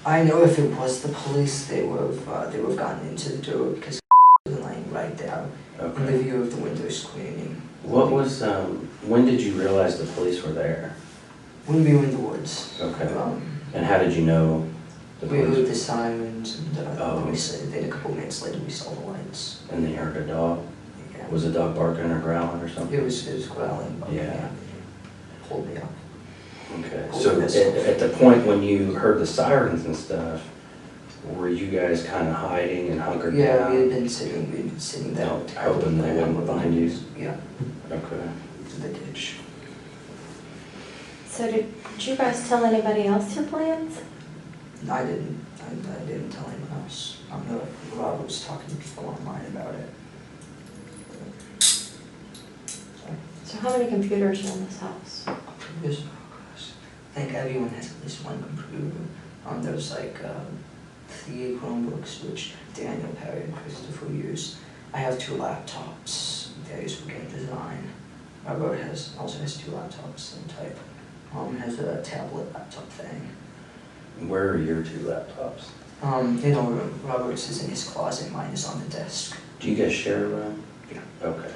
Speaker 3: I know if it was the police, they would have gotten into the door because was lying right there in the
Speaker 2: Okay.
Speaker 3: view of the window screening.
Speaker 2: What was, when did you realize the police were there?
Speaker 3: When we were in the woods.
Speaker 2: Okay. And how did you know the
Speaker 3: We heard
Speaker 2: police?
Speaker 3: the sirens, and
Speaker 2: Oh.
Speaker 3: then a couple minutes later we saw the lights.
Speaker 2: And they heard a dog?
Speaker 3: Yeah.
Speaker 2: Was the dog barking or growling or something?
Speaker 3: It was growling, but
Speaker 2: Yeah.
Speaker 3: pulled me up.
Speaker 2: Okay, so at the point when you heard the sirens and stuff, were you guys kind of hiding and hunkered down?
Speaker 3: Yeah, we had been sitting there.
Speaker 2: No, hoping they wouldn't find you?
Speaker 3: Yeah,
Speaker 2: Okay.
Speaker 3: to the ditch.
Speaker 1: So did you guys tell anybody else your plans?
Speaker 3: I didn't tell anyone else. Rob was talking to people online about it.
Speaker 1: So how many computers are in this house?
Speaker 3: Computers, oh gosh. I think everyone has at least one computer. There's like 3 Chromebooks, which Daniel, Perry, and Christopher use. I have 2 laptops. They're used for game design. Robert also has 2 laptops, same type. Has a tablet laptop thing.
Speaker 2: Where are your 2 laptops?
Speaker 3: You know, Robert's is in his closet, mine is on the desk.
Speaker 2: Do you guys share a room?
Speaker 3: Yeah.
Speaker 2: Okay.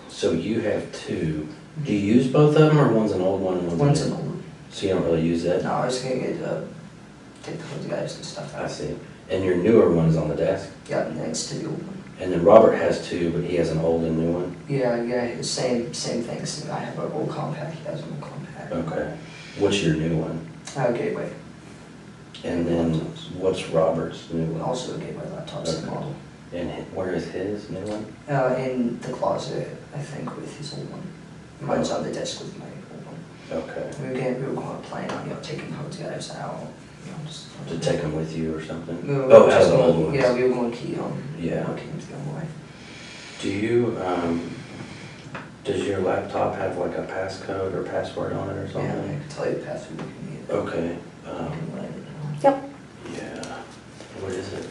Speaker 2: So you have 2. Do you use both of them, or one's an old one and
Speaker 3: One's
Speaker 2: a
Speaker 3: an
Speaker 2: new
Speaker 3: old
Speaker 2: one?
Speaker 3: one.
Speaker 2: So you don't really use that?
Speaker 3: No, I was gonna take the hard drives and stuff
Speaker 2: I
Speaker 3: out.
Speaker 2: see. And your newer one is on the desk?
Speaker 3: Yeah, next to the old one.
Speaker 2: And then Robert has 2, but he has an old and new one?
Speaker 3: Yeah, same things. I have an old compact, he has an old compact.
Speaker 2: Okay. What's your new one?
Speaker 3: Gateway.
Speaker 2: And then what's Robert's new one?
Speaker 3: Also a Gateway laptop, same
Speaker 2: Okay.
Speaker 3: model.
Speaker 2: And where is his new one?
Speaker 3: In the closet, I think, with his old one. Mine's on the desk with my old one.
Speaker 2: Okay.
Speaker 3: We were going to plan on, you know, taking hard drives out, you know, just.
Speaker 2: To take them with you or something?
Speaker 3: We were
Speaker 2: Oh,
Speaker 3: just
Speaker 2: out of the old
Speaker 3: going,
Speaker 2: ones.
Speaker 3: yeah, we were going to key
Speaker 2: Yeah.
Speaker 3: looking to them away.
Speaker 2: Do you, does your laptop have like a passcode or password on it or
Speaker 3: Yeah, I
Speaker 2: something?
Speaker 3: can tell you the password if you need it.
Speaker 2: Okay,
Speaker 3: I can write it down.
Speaker 1: Yep.
Speaker 2: yeah, what is it?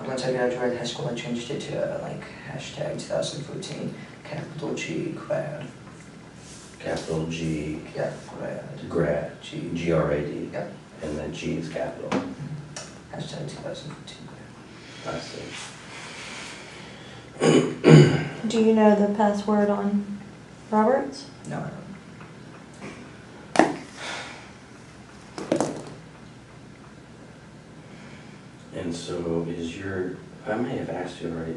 Speaker 3: Once I graduated high school, I changed it to like hashtag 2014, capital G grad.
Speaker 2: Capital G,
Speaker 3: Yeah, grad.
Speaker 2: grad, G-R-A-D.
Speaker 3: Yeah.
Speaker 2: And then G is capital.
Speaker 3: Hashtag 2014 grad.
Speaker 2: I see.
Speaker 1: Do you know the password on Roberts?
Speaker 3: No, I don't.
Speaker 2: And so is your, I may have asked you already,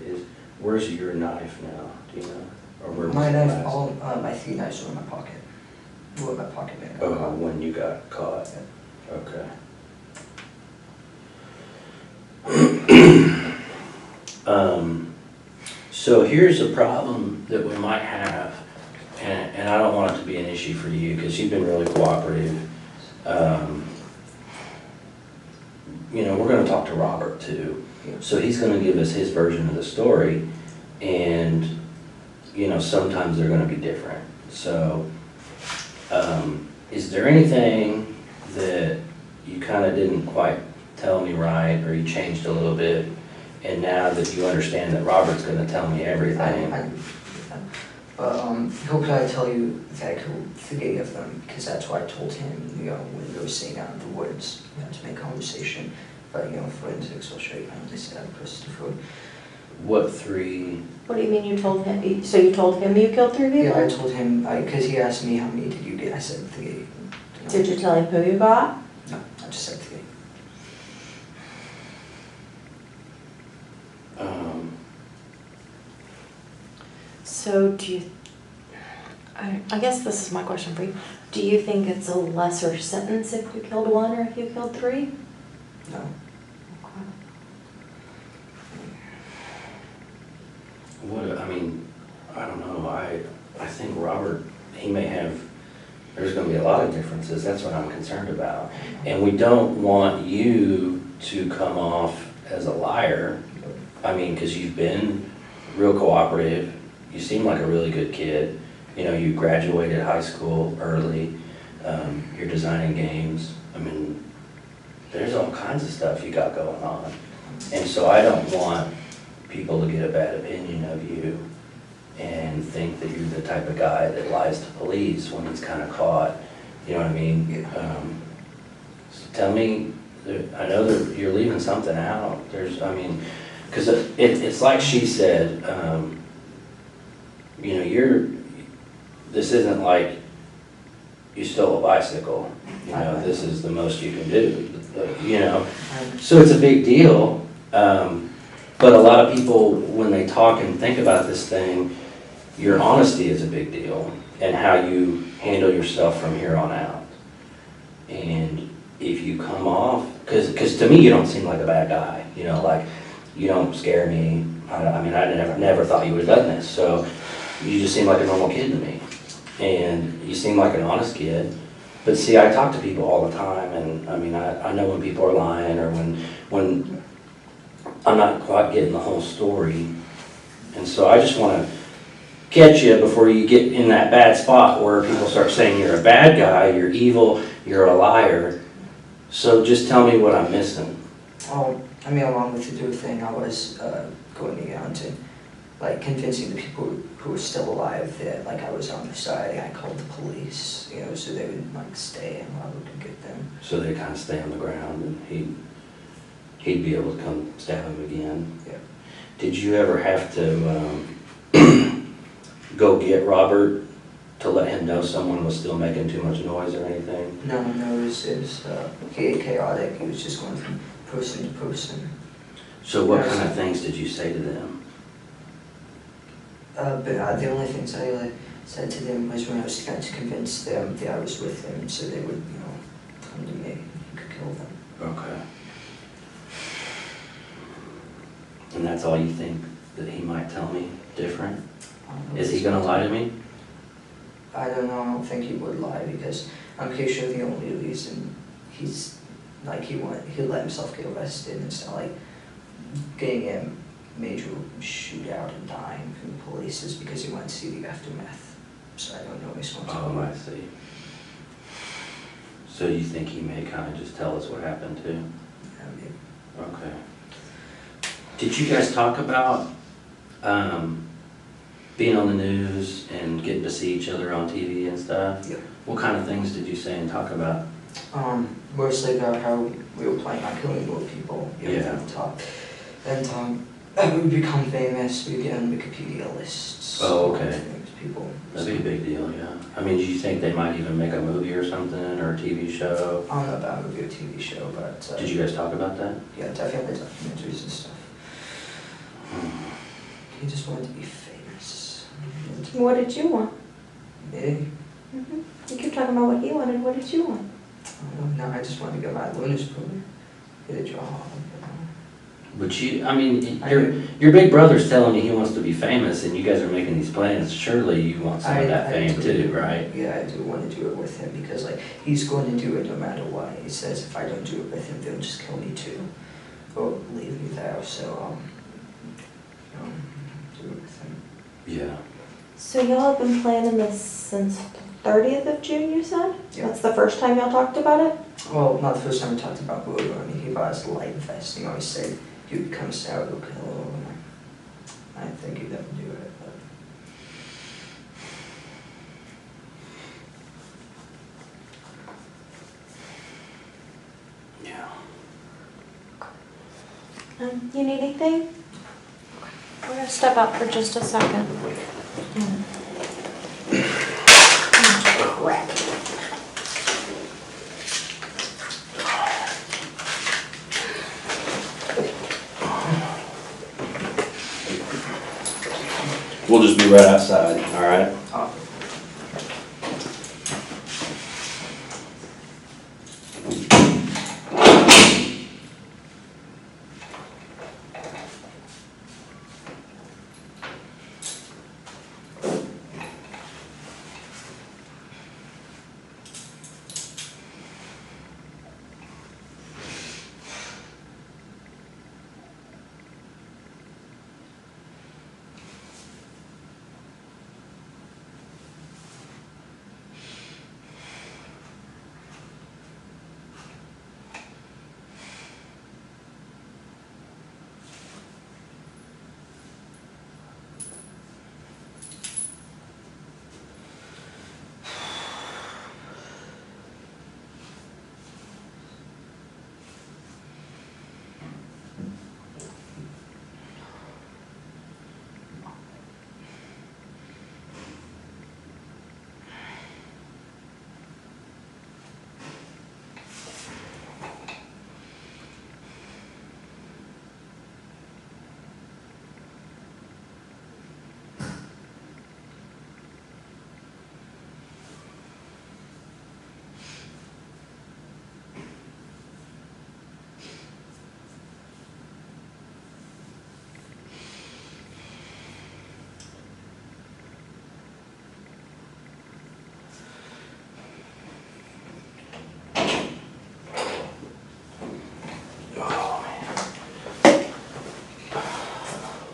Speaker 2: where's your knife now? Do you know? Or where was
Speaker 3: My
Speaker 2: it
Speaker 3: knife,
Speaker 2: last?
Speaker 3: all my 3 knives were in my pocket. Were in my pocket bag.
Speaker 2: Oh, when you got caught? Okay. So here's a problem that we might have, and I don't want it to be an issue for you, because you've been really cooperative. You know, we're gonna talk to Robert too, so he's gonna give us his version of the story, and, you know, sometimes they're gonna be different. So, is there anything that you kinda didn't quite tell me right, or you changed a little bit, and now that you understand that Robert's gonna tell me everything?
Speaker 3: But he'll probably tell you that I killed 3 of them, because that's what I told him, you know, when we were sitting out in the woods, you know, to make conversation. But, you know, forensics will show you how they said Christopher.
Speaker 2: What 3?
Speaker 1: What do you mean you told him? So you told him you killed 3 people?
Speaker 3: Yeah, I told him, because he asked me how many did you get, I said 3.
Speaker 1: Did you tell him who you got?
Speaker 3: No, I just said 3.
Speaker 1: So do you, I guess this is my question for you. Do you think it's a lesser sentence if you killed 1 or if you killed 3?
Speaker 3: No.
Speaker 2: What, I mean, I don't know, I think Robert, he may have, there's gonna be a lot of differences, that's what I'm concerned about. And we don't want you to come off as a liar, I mean, because you've been real cooperative, you seem like a really good kid, you know, you graduated high school early, you're designing games, I mean, there's all kinds of stuff you got going on. And so I don't want people to get a bad opinion of you and think that you're the type of guy that lies to police when he's kind of caught, you know what I mean? So tell me, I know that you're leaving something out, I mean, because it's like she said, you know, this isn't like you stole a bicycle, you know, this is the most you can do, you know? So it's a big deal, but a lot of people, when they talk and think about this thing, your honesty is a big deal, and how you handle yourself from here on out. And if you come off, because to me you don't seem like a bad guy, you know, like, you don't scare me, I mean, I never thought you would have done this, so you just seem like a normal kid to me. And you seem like an honest kid. But see, I talk to people all the time, and I mean, I know when people are lying, or when I'm not quite getting the whole story. And so I just want to catch you before you get in that bad spot where people start saying you're a bad guy, you're evil, you're a liar. So just tell me what I'm missing.
Speaker 3: Oh, I mean, along with the do thing, I was going around to, like, convincing the people who were still alive that, like, I was on their side, and I called the police, you know, so they would, like, stay and I would get them.
Speaker 2: So they kind of stay on the ground, and he'd be able to come stab him again.
Speaker 3: Yeah.
Speaker 2: Did you ever have to go get Robert to let him know someone was still making too much noise or anything?
Speaker 3: No, it was chaotic. He was just going from person to person.
Speaker 2: So what kind of things did you say to them?
Speaker 3: But the only things I said to them was when I was trying to convince them that I was with them, so they would, you know, come to me and you could kill them.
Speaker 2: Okay. And that's all you think that he might tell me different? Is he gonna lie to me?
Speaker 3: I don't know. I don't think he would lie, because I'm pretty sure the only reason like he let himself get arrested instead of like getting a major shootout and dying from the police is because he wanted to see the aftermath. So I don't know if he's going to.
Speaker 2: Oh, I see. So you think he may kind of just tell us what happened too?
Speaker 3: Yeah, maybe.
Speaker 2: Okay. Did you guys talk about being on the news and getting to see each other on TV and stuff?
Speaker 3: Yeah.
Speaker 2: What kind of things did you say and talk about?
Speaker 3: Mostly about how we were planning on killing more people.
Speaker 2: Yeah.
Speaker 3: From the top. And we become famous, we get on Wikipedia lists.
Speaker 2: Oh, okay.
Speaker 3: Famous people.
Speaker 2: That'd be a big deal, yeah. I mean, do you think they might even make a movie or something, or a TV show?
Speaker 3: I don't know about a movie or TV show, but...
Speaker 2: Did you guys talk about that?
Speaker 3: Yeah, definitely documentaries and stuff. He just wanted to be famous.
Speaker 1: What did you want?
Speaker 3: Me?
Speaker 1: Mm-hmm. You keep talking about what he wanted. What did you want?
Speaker 3: No, I just wanted to get my bonus program. Get a job.
Speaker 2: But I mean, your big brother's telling you he wants to be famous, and you guys are making these plans. Surely you want some of that fame too, right?
Speaker 3: Yeah, I do want to do it with him because like he's going to do it no matter what. He says if I don't do it with him, they'll just kill me too, or leave me there. So do it with him.
Speaker 2: Yeah.
Speaker 1: So y'all have been planning this since 30th of June, you said?
Speaker 3: Yeah.
Speaker 1: That's the first time y'all talked about it?
Speaker 3: Well, not the first time we talked about Bodo. I mean, he bought us a light vest. He always said he would come sour to kill. I didn't think he'd ever do it, but.
Speaker 2: Yeah.
Speaker 1: You need anything? We're gonna step out for just a second. Crap.
Speaker 2: We'll just be right outside, all right?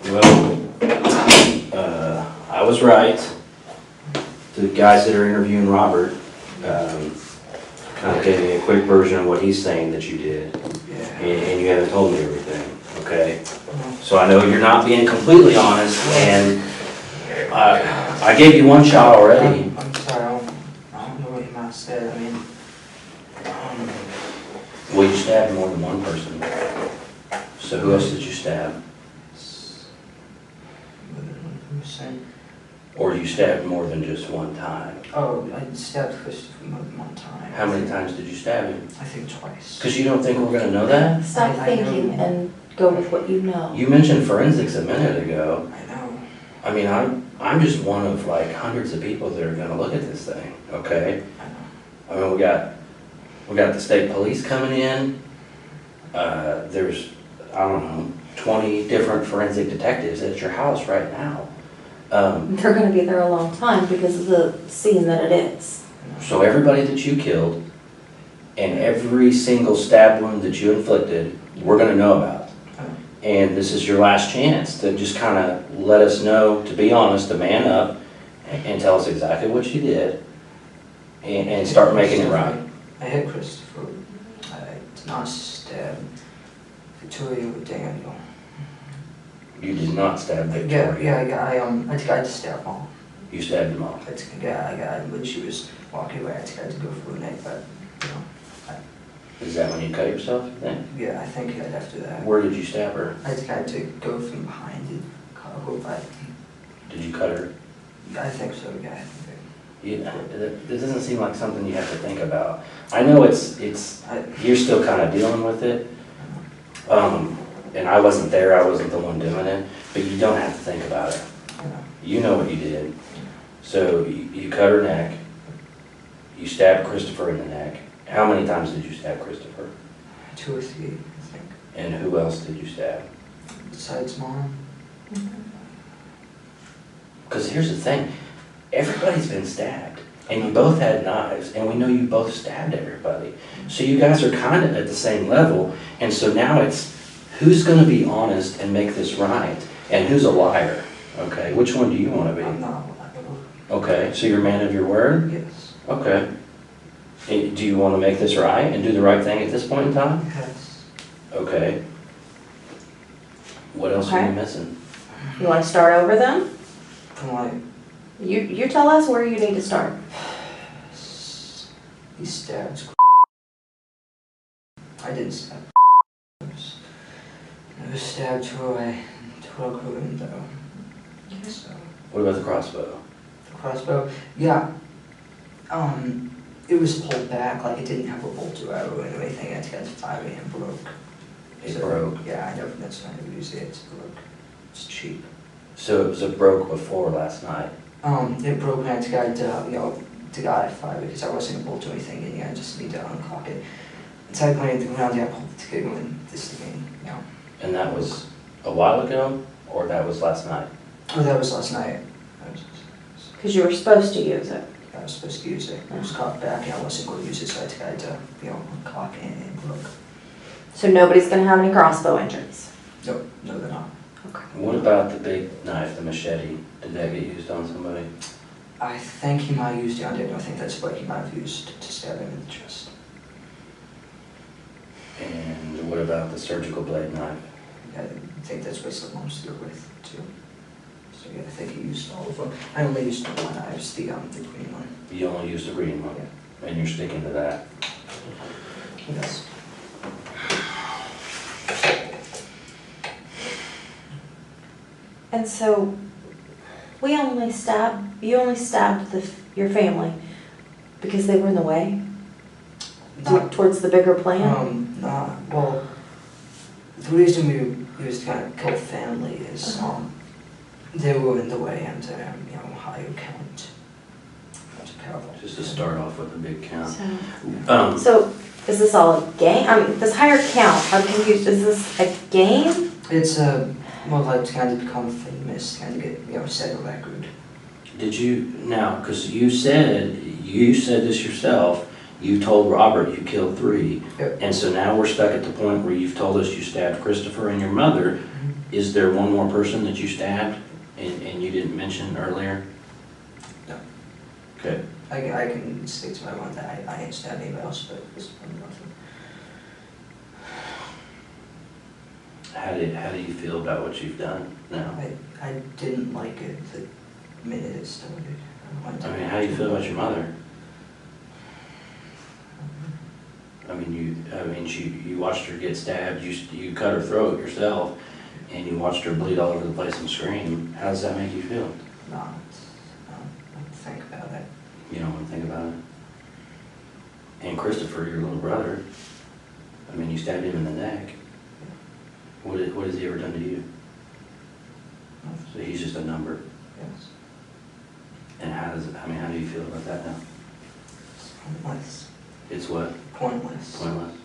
Speaker 2: Well, I was right. The guys that are interviewing Robert kind of gave me a quick version of what he's saying that you did,
Speaker 3: Yeah.
Speaker 2: and you haven't told me everything, okay? So I know you're not being completely honest, and I gave you one shot already.
Speaker 3: I'm sorry, I don't know what you might have said. I mean,
Speaker 2: Well, you stabbed more than one person. So who else did you stab?
Speaker 3: what did I say?
Speaker 2: Or you stabbed more than just one time?
Speaker 3: Oh, I stabbed Christopher more than one time.
Speaker 2: How many times did you stab him?
Speaker 3: I think twice.
Speaker 2: Because you don't think we're going to know that?
Speaker 1: Stop
Speaker 3: I know.
Speaker 1: thinking and go with what you know.
Speaker 2: You mentioned forensics a minute ago.
Speaker 3: I know.
Speaker 2: I mean, I'm just one of like hundreds of people that are going to look at this thing, okay?
Speaker 3: I know.
Speaker 2: I mean, we got the state police coming in. There's, I don't know, 20 different forensic detectives at your house right now.
Speaker 1: They're gonna be there a long time because of the scene that it is.
Speaker 2: So everybody that you killed, And every single stab wound that you inflicted, we're gonna know about. And this is your last chance to just kind of let us know, to be honest, to man up and tell us exactly what you did and start making it right.
Speaker 3: I hit Christopher. I did not stab Victoria or Daniel.
Speaker 2: You did not stab Victoria.
Speaker 3: I tried to stab Mom.
Speaker 2: You stabbed them all.
Speaker 3: When she was walking away, I tried to go for a neck, but, you know.
Speaker 2: Is that when you cut yourself then?
Speaker 3: Yeah, I think right after that.
Speaker 2: Where did you stab her?
Speaker 3: I tried to go from behind the cargo, but
Speaker 2: Did you cut her?
Speaker 3: I think so, yeah.
Speaker 2: This doesn't seem like something you have to think about. I know you're still kind of dealing with it. And I wasn't there, I wasn't the one doing it, but you don't have to think about it. You know what you did. So you cut her neck, you stabbed Christopher in the neck. How many times did you stab Christopher?
Speaker 3: 2 or 3, I think.
Speaker 2: And who else did you stab?
Speaker 3: Besides Mom.
Speaker 2: Because here's the thing, everybody's been stabbed, and you both had knives, and we know you both stabbed everybody. So you guys are kind of at the same level, and so now it's who's going to be honest and make this right, and who's a liar, okay? Which one do you want to be?
Speaker 3: I'm not.
Speaker 2: Okay, so you're a man of your word?
Speaker 3: Yes.
Speaker 2: Okay. Do you want to make this right and do the right thing at this point in time?
Speaker 3: Yes.
Speaker 2: Okay. What else are you missing?
Speaker 4: You want to start over then?
Speaker 3: From like,
Speaker 4: You tell us where you need to start.
Speaker 3: he stabs. I didn't stab. I was stabbed Troy. Troy grew him though. So,
Speaker 2: What about the crossbow?
Speaker 3: the crossbow, yeah. It was pulled back, like it didn't have a bolt or arrow or anything. It got firing and broke.
Speaker 2: It broke.
Speaker 3: Yeah, I never that's not to use it. It's broke. It's cheap.
Speaker 2: So it broke before last night.
Speaker 3: It broke when I tried to got it fire because I wasn't able to do anything and I just need to uncock it. So I went to the ground, I pulled the trigger and this thing,
Speaker 2: And that was a while ago, or that was last night?
Speaker 3: Oh, that was last night.
Speaker 4: Because you were supposed to use it.
Speaker 3: I was supposed to use it. It was cocked back and I wasn't going to use it, so I tried to, uncock it and it broke.
Speaker 4: So nobody's going to have any crossbow injuries.
Speaker 3: No, they're not.
Speaker 4: Okay.
Speaker 2: What about the big knife, the machete? Did that get used on somebody?
Speaker 3: I think he might have used it on Daniel. I think that's what he might have used to stab him in the chest.
Speaker 2: And what about the surgical blade knife?
Speaker 3: I think that's what someone was there with, too. So yeah, I think he used all of them. I only used the one, I used the green one.
Speaker 2: You only used the green one, and you're sticking to that.
Speaker 3: Yes.
Speaker 1: And so, you only stabbed your family because they were in the way? Towards the bigger plan?
Speaker 3: Well, the reason we was trying to kill family is, they were in the way and, higher count. That's powerful.
Speaker 2: Just to start off with a big count.
Speaker 1: So, is this all a game? This higher count, I'm confused, is this a game?
Speaker 3: It's more like trying to become famous, trying to get, set a record.
Speaker 2: Did you, now, because you said this yourself, you told Robert you killed 3.
Speaker 3: Yep.
Speaker 2: And so now we're stuck at the point where you've told us you stabbed Christopher and your mother. Is there one more person that you stabbed and you didn't mention earlier?
Speaker 3: No.
Speaker 2: Okay.
Speaker 3: I can state to my one that I ain't stabbed anybody else, but it's nothing.
Speaker 2: How do you feel about what you've done now?
Speaker 3: I didn't like it the minute it started.
Speaker 2: I mean, how do you feel about your mother? You watched her get stabbed, you cut her throat yourself, and you watched her bleed all over the place and scream. How does that make you feel?
Speaker 3: Not think about it.
Speaker 2: You don't want to think about it? And Christopher, your little brother, you stabbed him in the neck. What has he ever done to you?
Speaker 3: Nothing.
Speaker 2: So he's just a number.
Speaker 3: Yes.
Speaker 2: And how do you feel about that now?
Speaker 3: It's pointless.
Speaker 2: It's what?
Speaker 3: Pointless.
Speaker 2: Pointless.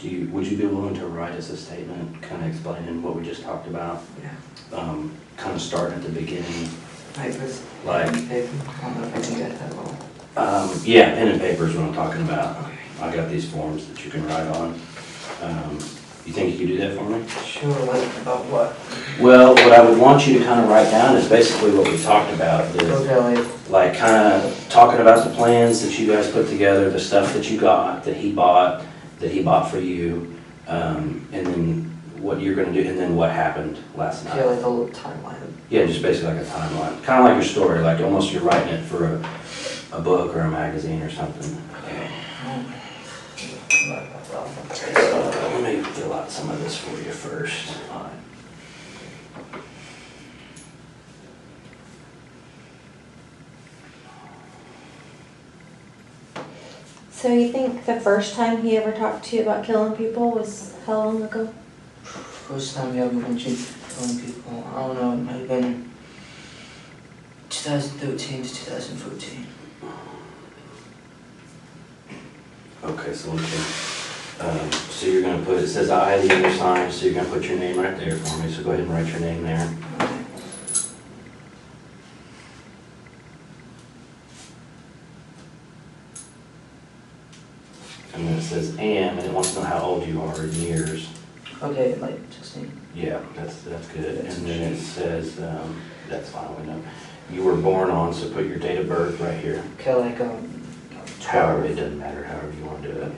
Speaker 2: Would you be willing to write us a statement, kind of explaining what we just talked about?
Speaker 3: Yeah.
Speaker 2: Kind of starting at the beginning,
Speaker 3: Like with
Speaker 2: like,
Speaker 3: paper, I don't know if I can get that all.
Speaker 2: yeah, pen and paper is what I'm talking about.
Speaker 3: Okay.
Speaker 2: I got these forms that you can write on. You think you could do that for me?
Speaker 3: Sure, like about what?
Speaker 2: Well, what I would want you to kind of write down is basically what we talked about,
Speaker 3: Okay,
Speaker 2: like kind of talking about the plans that you guys put together, the stuff that you got, that he bought for you, and then what you're gonna do, and then what happened last
Speaker 3: yeah,
Speaker 2: night.
Speaker 3: like a little timeline.
Speaker 2: Yeah, just basically like a timeline, kind of like your story, like almost you're writing it for a book or a magazine or something.
Speaker 3: Okay.
Speaker 2: Let me fill out some of this for you first.
Speaker 1: So you think the first time he ever talked to you about killing people was how long ago?
Speaker 3: First time we ever mentioned telling people, I don't know, it might have been 2013 to 2014.
Speaker 2: Okay, so we can, so you're gonna put, it says I, the other sign, so you're gonna put your name right there for me, so go ahead and write your name there. And then it says and it wants to know how old you are in years.
Speaker 3: Okay, like 16.
Speaker 2: Yeah, that's good. And then it says, that's fine, we know. You were born on, so put your date of birth right here.
Speaker 3: Okay, like
Speaker 2: However,
Speaker 3: 12.
Speaker 2: it doesn't matter, however you want to do it.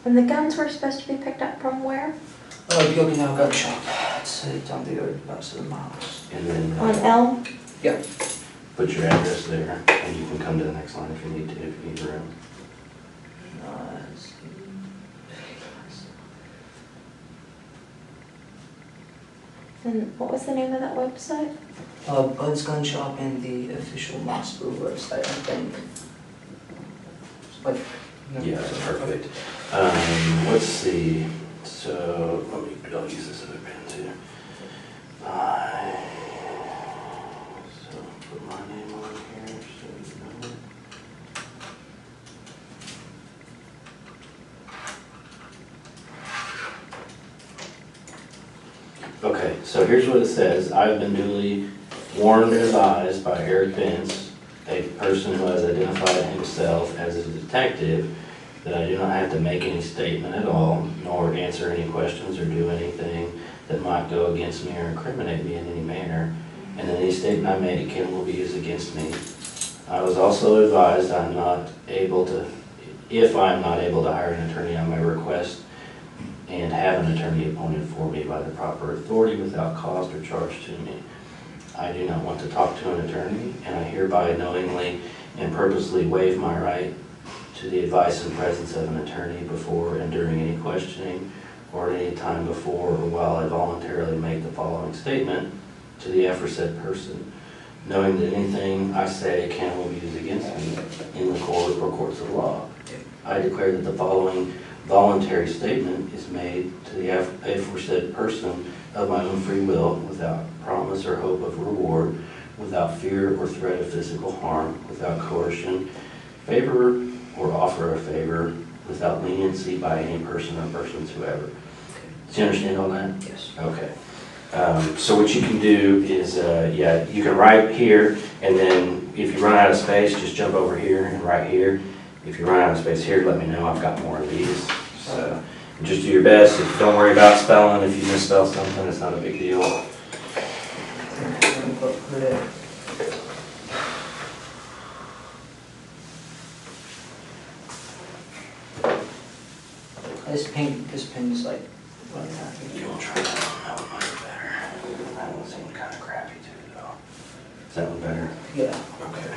Speaker 1: And the guns were supposed to be picked up from where?
Speaker 3: Gilgan gun shop. It's down the road about 7 miles.
Speaker 2: And then
Speaker 1: On Elm?
Speaker 3: Yeah.
Speaker 2: put your address there, and you can come to the next line if you need to, if you need room.
Speaker 1: And what was the name of that website?
Speaker 3: Bud's Gun Shop and the official Mossbrew website, I think. Like,
Speaker 2: Yeah, that's perfect. Let's see, so, I'll use this other pen too. So, put my name on here, so you know it. Okay, so here's what it says. I have been duly warned and advised by Eric Benz, a person who has identified himself as a detective, that I do not have to make any statement at all, nor answer any questions or do anything that might go against me or incriminate me in any manner, and any statement I make can will be used against me. I was also advised I am not able to, if I am not able to hire an attorney on my request, and have an attorney appointed for me by the proper authority without cost or charge to me. I do not want to talk to an attorney, and I hereby knowingly and purposely waive my right to the advice and presence of an attorney before and during any questioning or at any time before or while I voluntarily make the following statement to the aforesaid person, knowing that anything I say can or will be used against me in the court or courts of law. I declare that the following voluntary statement is made to the aforesaid person of my own free will, without promise or hope of reward, without fear or threat of physical harm, without coercion, favor or offer of favor, without leniency by any person or persons whoever. Do you understand all that?
Speaker 3: Yes.
Speaker 2: Okay. So what you can do is, yeah, you can write here, and then if you run out of space, just jump over here and write here. If you run out of space here, let me know. I've got more of these. So just do your best. Don't worry about spelling. If you misspell something, it's not a big deal.
Speaker 3: This pen is like running out.
Speaker 2: You want to try that one? That one might be better. That one seemed kind of crappy too, though. Is that one better?
Speaker 3: Yeah.
Speaker 2: Okay.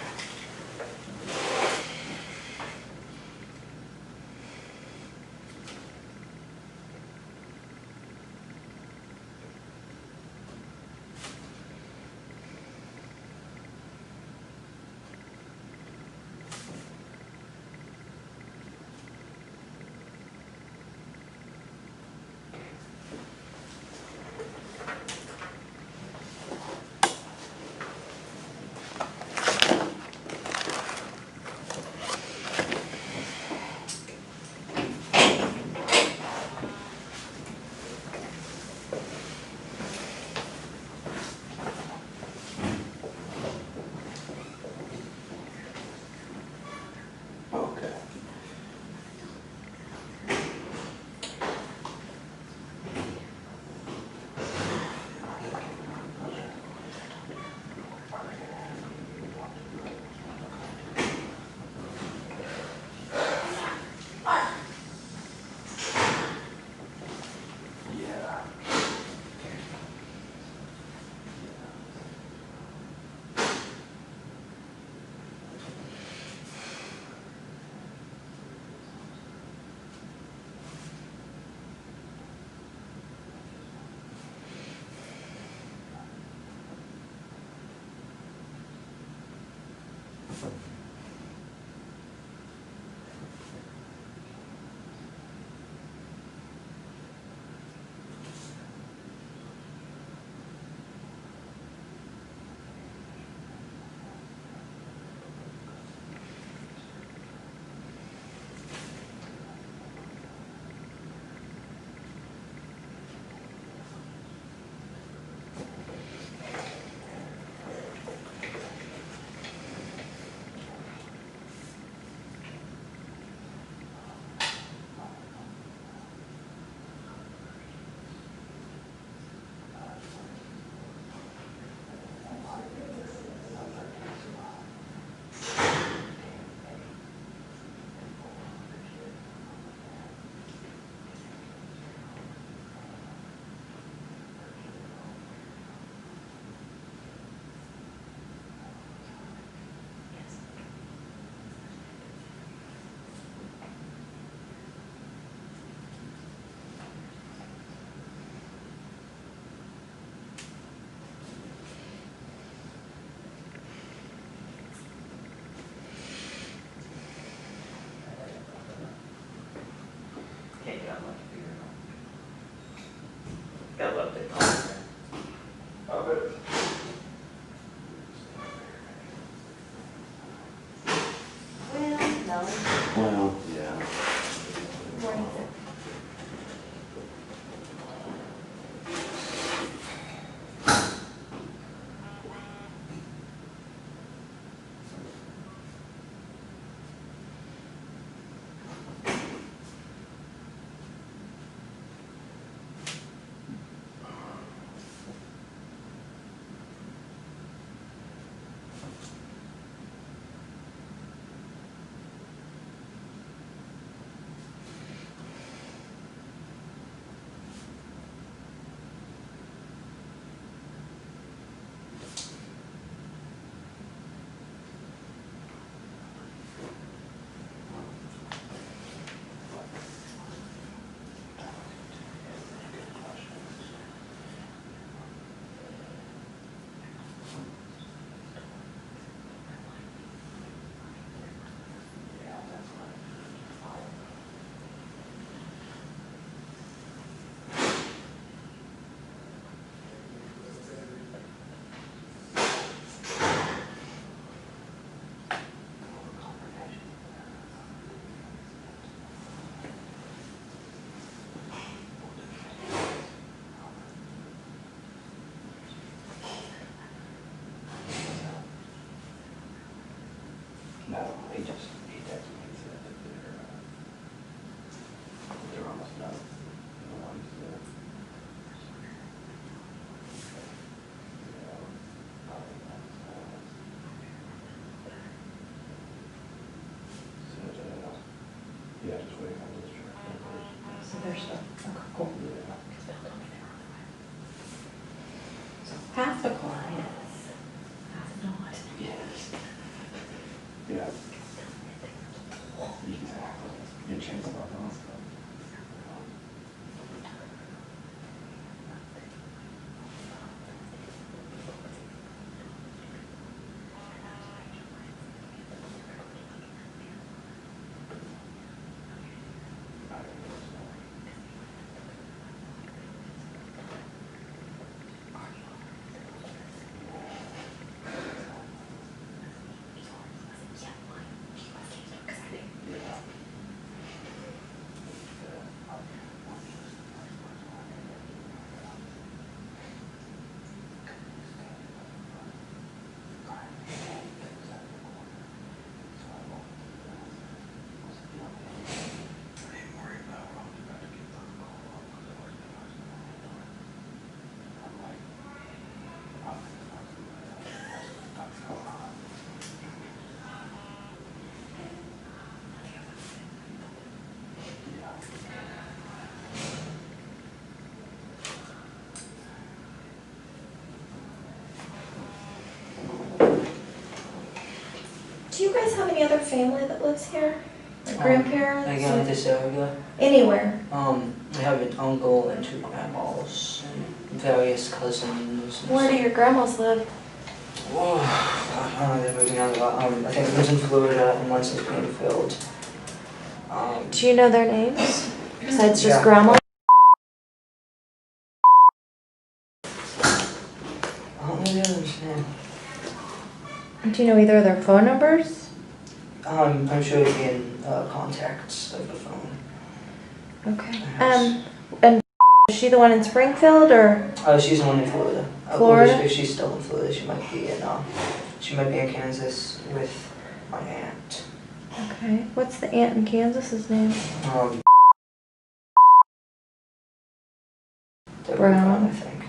Speaker 3: Can't get on my computer. Gotta love it.
Speaker 4: Well, no.
Speaker 2: Well, yeah.
Speaker 4: What is it?
Speaker 2: No, he texted me, he said that they're almost done. The ones that- Yeah, just waiting on this truck.
Speaker 4: So there's the, okay, cool.
Speaker 2: Yeah.
Speaker 4: So half the clients, half not.
Speaker 2: Yes. Yeah. Exactly. You change the law.
Speaker 1: Do you guys have any other family that lives here? Like grandparents?
Speaker 3: I got this area.
Speaker 1: Anywhere?
Speaker 3: I have an uncle and 2 grandmas and various cousins.
Speaker 1: Where do your grandmas live?
Speaker 3: Whoa, I don't know, they're moving out of I think one's in Florida and one's in Springfield.
Speaker 1: Do you know their names? Besides just
Speaker 3: Yeah.
Speaker 1: grandma?
Speaker 3: I don't really understand.
Speaker 1: Do you know either of their phone numbers?
Speaker 3: I'm sure it'd be in contacts of the phone.
Speaker 1: Okay.
Speaker 3: Yes.
Speaker 1: And is she the one in Springfield or?
Speaker 3: She's the one in Florida.
Speaker 1: Florida?
Speaker 3: Or if she's still in Florida, she might be in Kansas with my aunt.
Speaker 1: Okay. What's the aunt in Kansas's name?
Speaker 3: Deborah
Speaker 1: Brown.
Speaker 3: I think.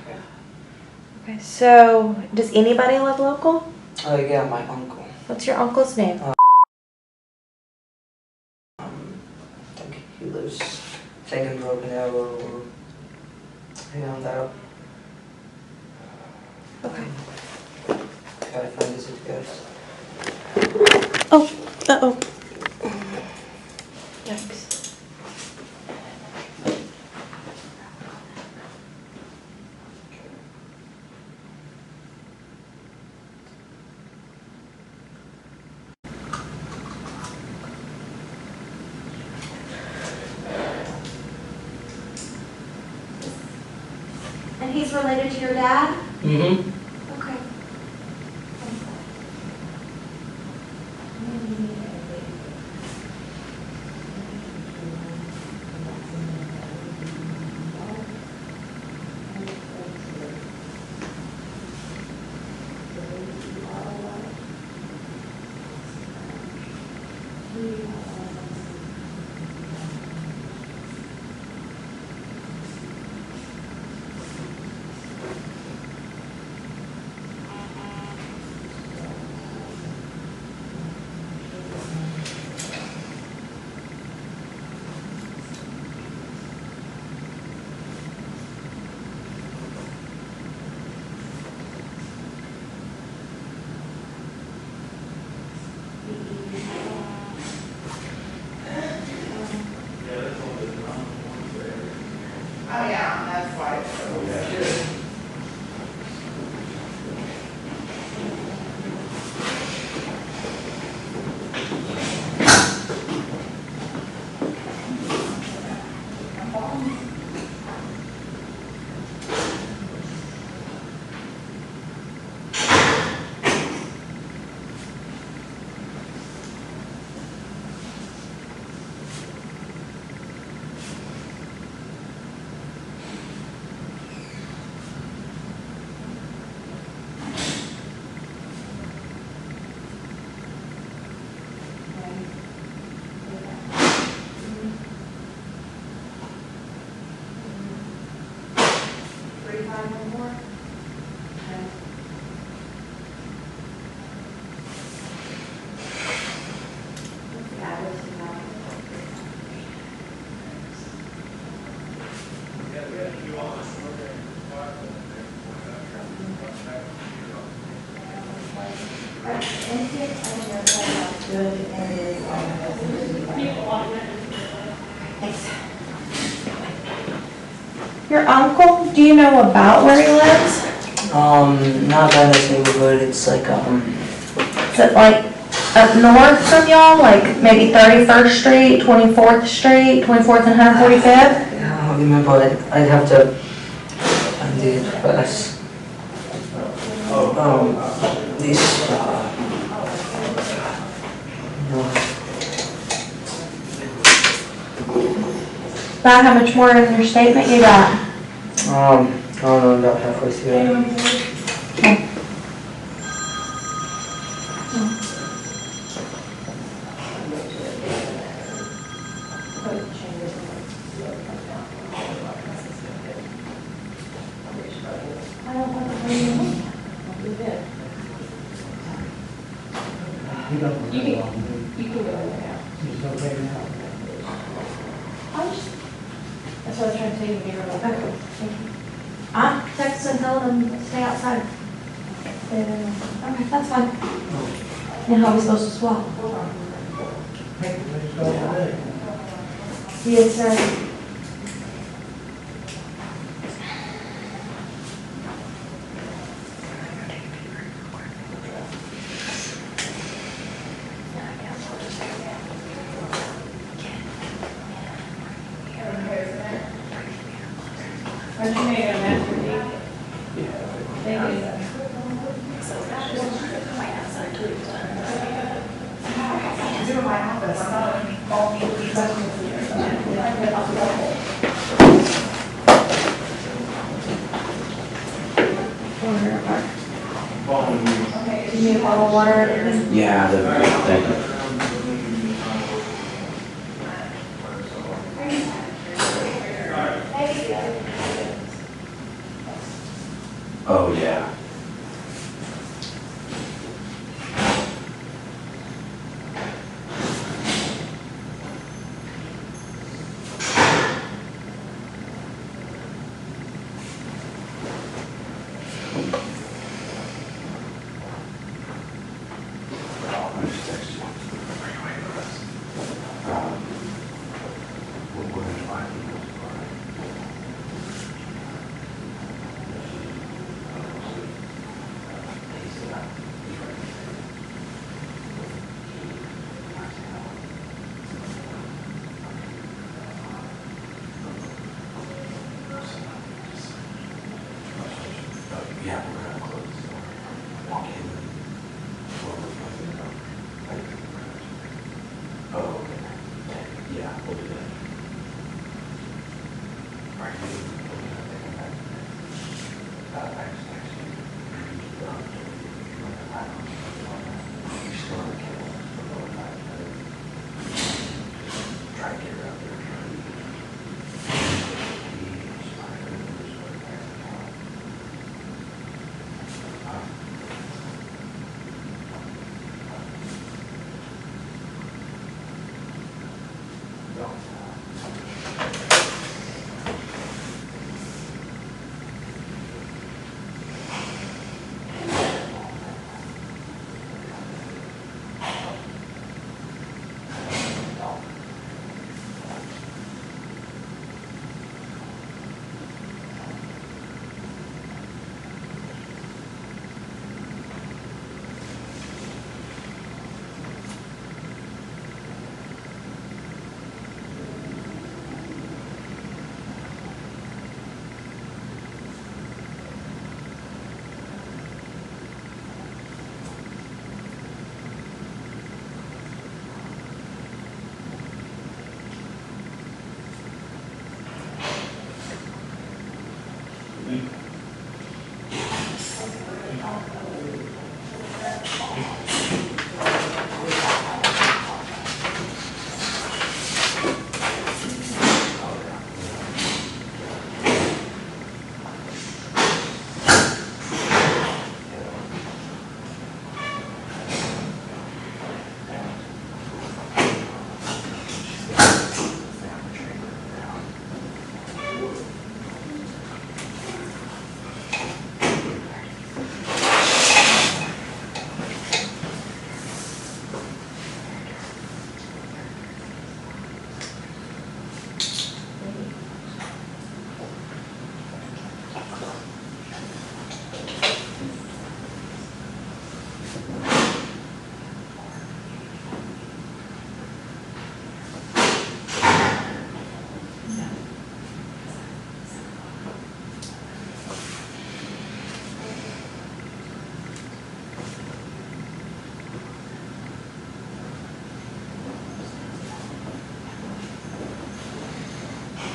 Speaker 1: Okay. So, does anybody live local?
Speaker 3: Yeah, my uncle.
Speaker 1: What's your uncle's name?
Speaker 3: I think he lives, in Broken Arrow or around that.
Speaker 1: Okay.
Speaker 3: Gotta find his address.
Speaker 1: Oh. Uh-oh. Yikes. And he's related to your dad?
Speaker 2: Mm-hmm.
Speaker 1: Okay. Your uncle, do you know about where he lives?
Speaker 3: Not by this neighborhood, it's like,
Speaker 1: Is it like up north from y'all, like maybe 31st Street, 24th Street, 24th and 145th?
Speaker 3: yeah, I don't remember, I'd have to find the address. These,
Speaker 1: About how much more in your statement you got?
Speaker 3: I don't know, about halfway through.
Speaker 1: Okay. That's what I was trying to tell you when you were like, okay, thank you. I'm texting and telling them to stay outside. Okay, that's fine. And how are we supposed to swap? Yes, sir. You need a bottle of water or anything?
Speaker 2: Yeah, thank you. Oh, yeah. I just texted you. We're gonna try to do this, all right? Yeah, we're gonna close the door. Walk in. Oh, okay. Yeah, we'll do that. Are you looking at taking that? I just texted you. You still on the cable for about 5 minutes. Try to get her out there.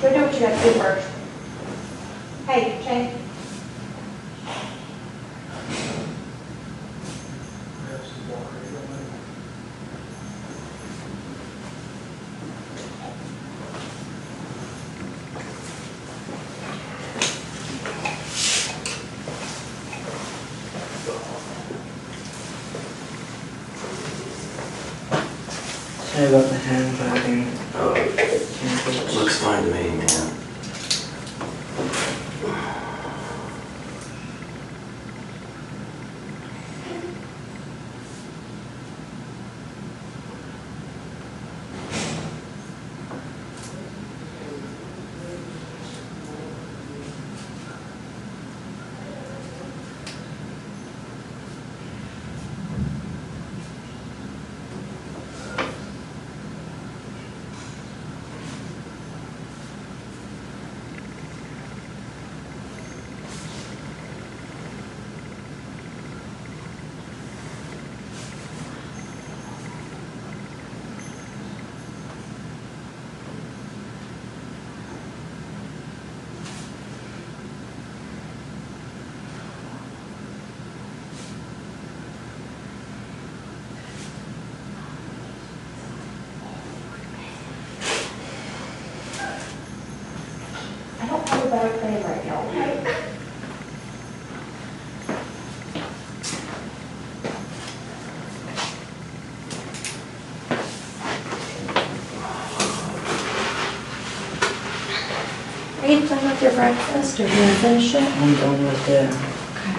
Speaker 1: Go do what you got to do first. Hey, Shane.
Speaker 3: Sorry about the hand wagging.
Speaker 2: Looks fine to me, man.
Speaker 4: Are you done with your breakfast or do you finish it?
Speaker 3: I'm done with it.
Speaker 4: Okay.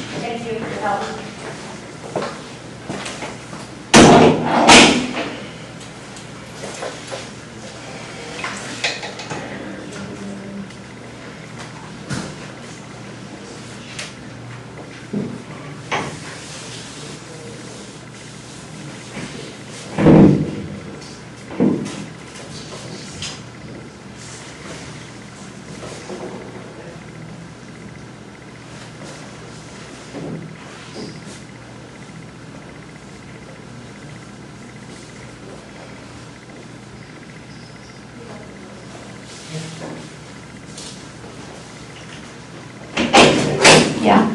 Speaker 4: I'm gonna clean this up.
Speaker 1: Yeah.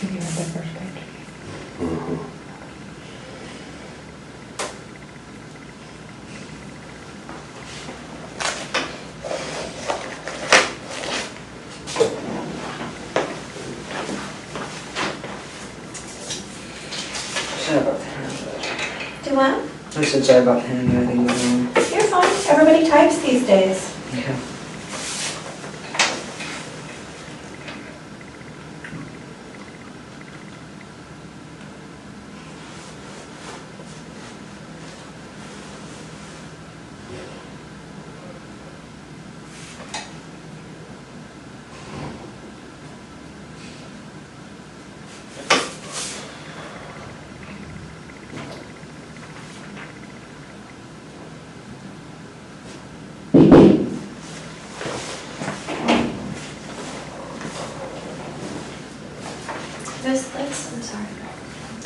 Speaker 4: You read the first page.
Speaker 3: Sorry about the handwriting.
Speaker 1: Do what?
Speaker 3: I said sorry about the handwriting, but
Speaker 1: You're fine. Everybody types these days.
Speaker 3: yeah.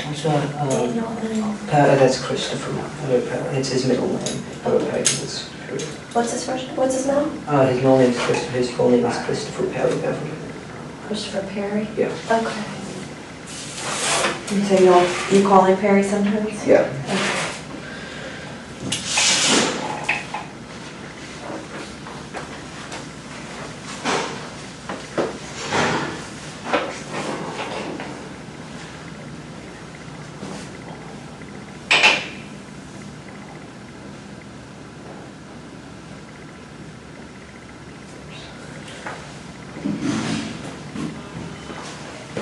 Speaker 1: I'm sorry.
Speaker 3: That's that's Christopher. It's his middle name.
Speaker 1: What's his first, what's his name?
Speaker 3: His middle name is Christopher. His full name is Christopher Perry Beverly.
Speaker 1: Christopher Perry?
Speaker 3: Yeah.
Speaker 1: Okay. And so you call him Perry sometimes?
Speaker 3: Yeah.
Speaker 1: Okay.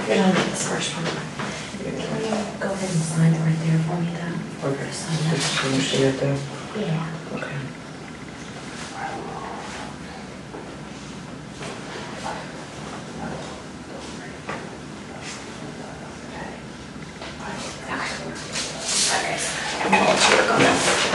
Speaker 1: You're done with this first one. Can you go ahead and sign it right there for me though?
Speaker 3: Okay.
Speaker 1: Just sign that.
Speaker 3: So you see it there?
Speaker 1: Yeah.
Speaker 3: Okay.
Speaker 1: Okay. Let's work on it.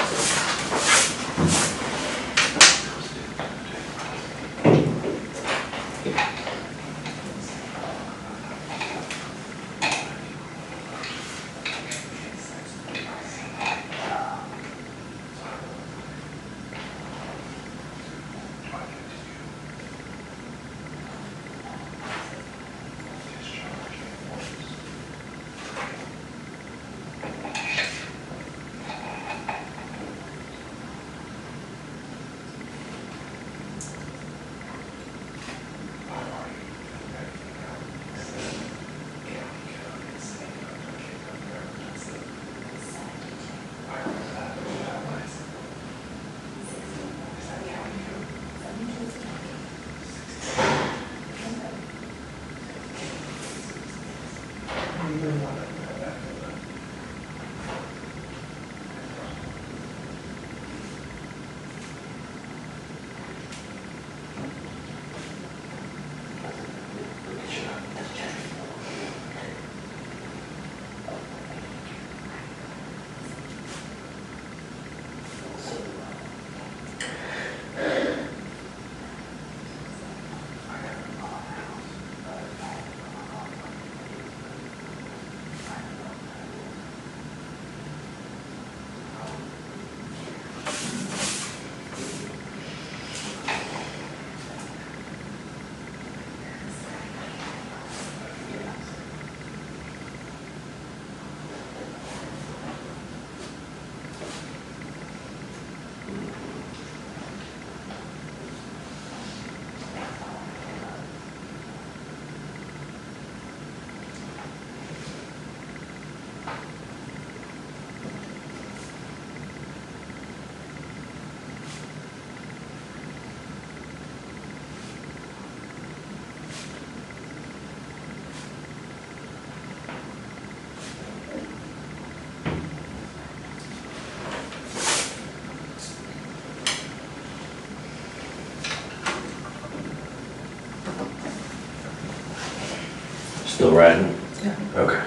Speaker 2: still writing?
Speaker 3: Yeah.
Speaker 2: Okay.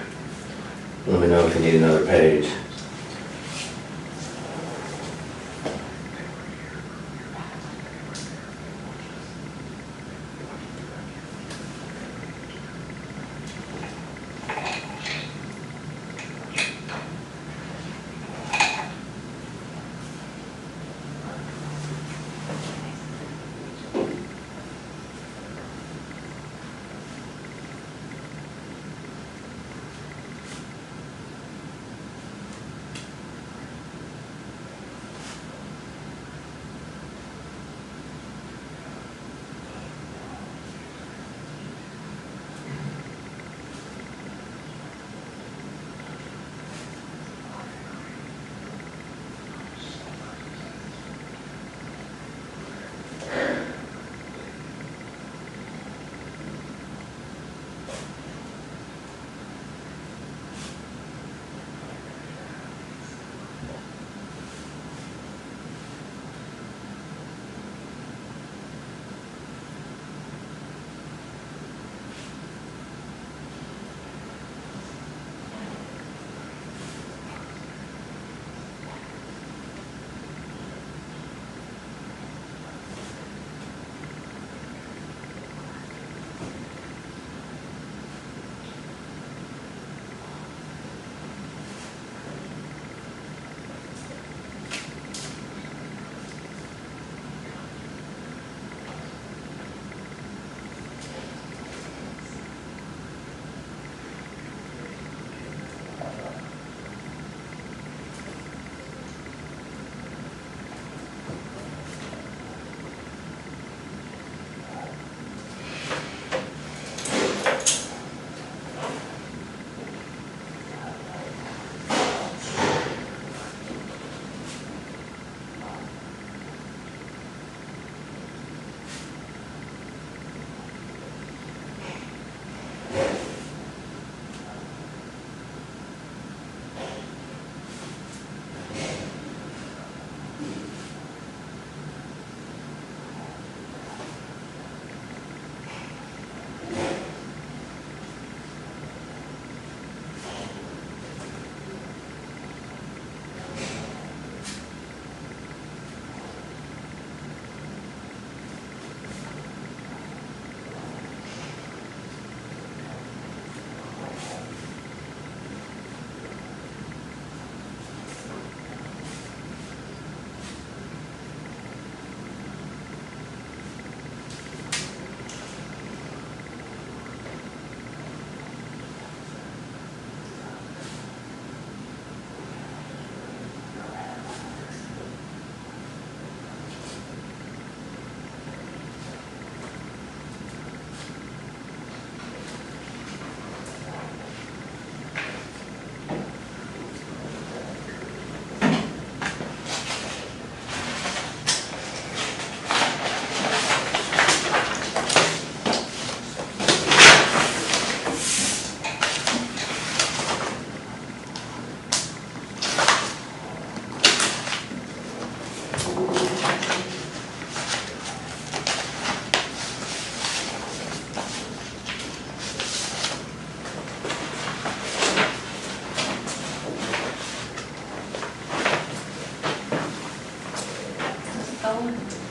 Speaker 2: Let me know if you need another page.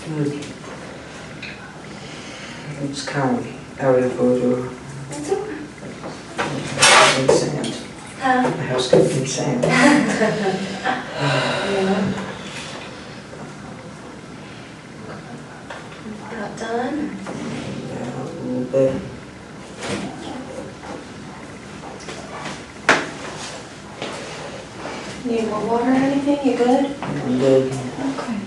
Speaker 3: Good. It's kind of area photo.
Speaker 1: It's okay.
Speaker 3: In sand. The house could be in sand.
Speaker 1: Yeah. About done?
Speaker 3: Yeah, a little bit.
Speaker 1: Need more water or anything? You good?
Speaker 3: I'm good.
Speaker 1: Okay.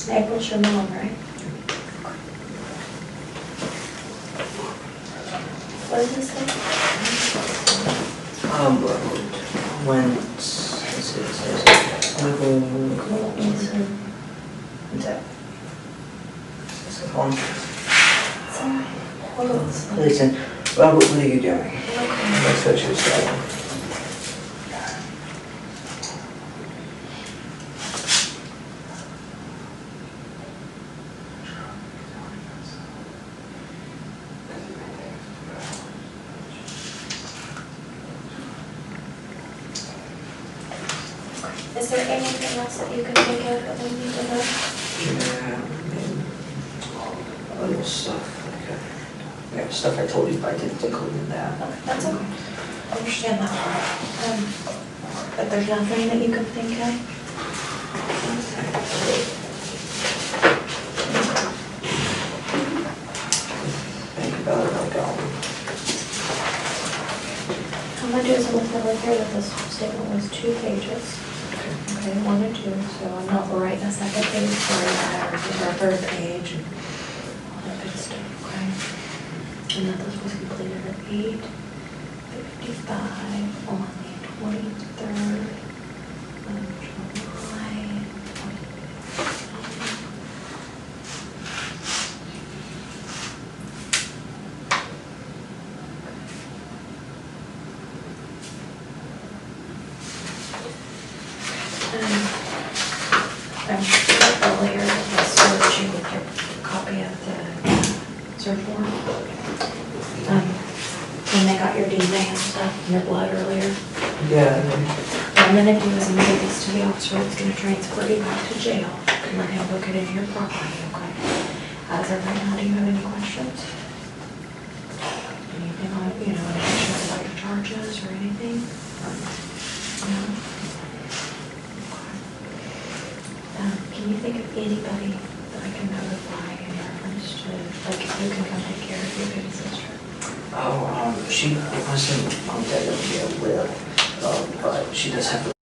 Speaker 1: April's your mom, right? What does this say?
Speaker 3: When, let's see, it says, Listen, Robert, what are you doing? That's what you said.
Speaker 1: Is there anything else that you can think of that we need to know?
Speaker 3: Yeah, other stuff, like, stuff I told you, but I didn't include in that.
Speaker 1: Okay, that's okay. I understand that part. But there's nothing that you can think of?
Speaker 3: Think about it, like,
Speaker 1: I'm gonna do something over here that this statement was 2 pages. Okay, 1 and 2, so I'm not writing a second page for that or a third page and all that good stuff, okay? And that this was completed at 8:55 on the 23rd of July. I said earlier that the search, you would get a copy of the search warrant. When they got your DNA and stuff, and your blood earlier.
Speaker 3: yeah,
Speaker 1: What I'm gonna do is I'm gonna give this to the officer that's gonna transfer you back to jail and let him book it into your property, okay? As of right now, do you have any questions? Anything on, any questions about your charges or anything? No? Can you think of anybody that I can notify in reference to, like, who can come take care of your big sister?
Speaker 3: she wasn't on that area with, but she does have a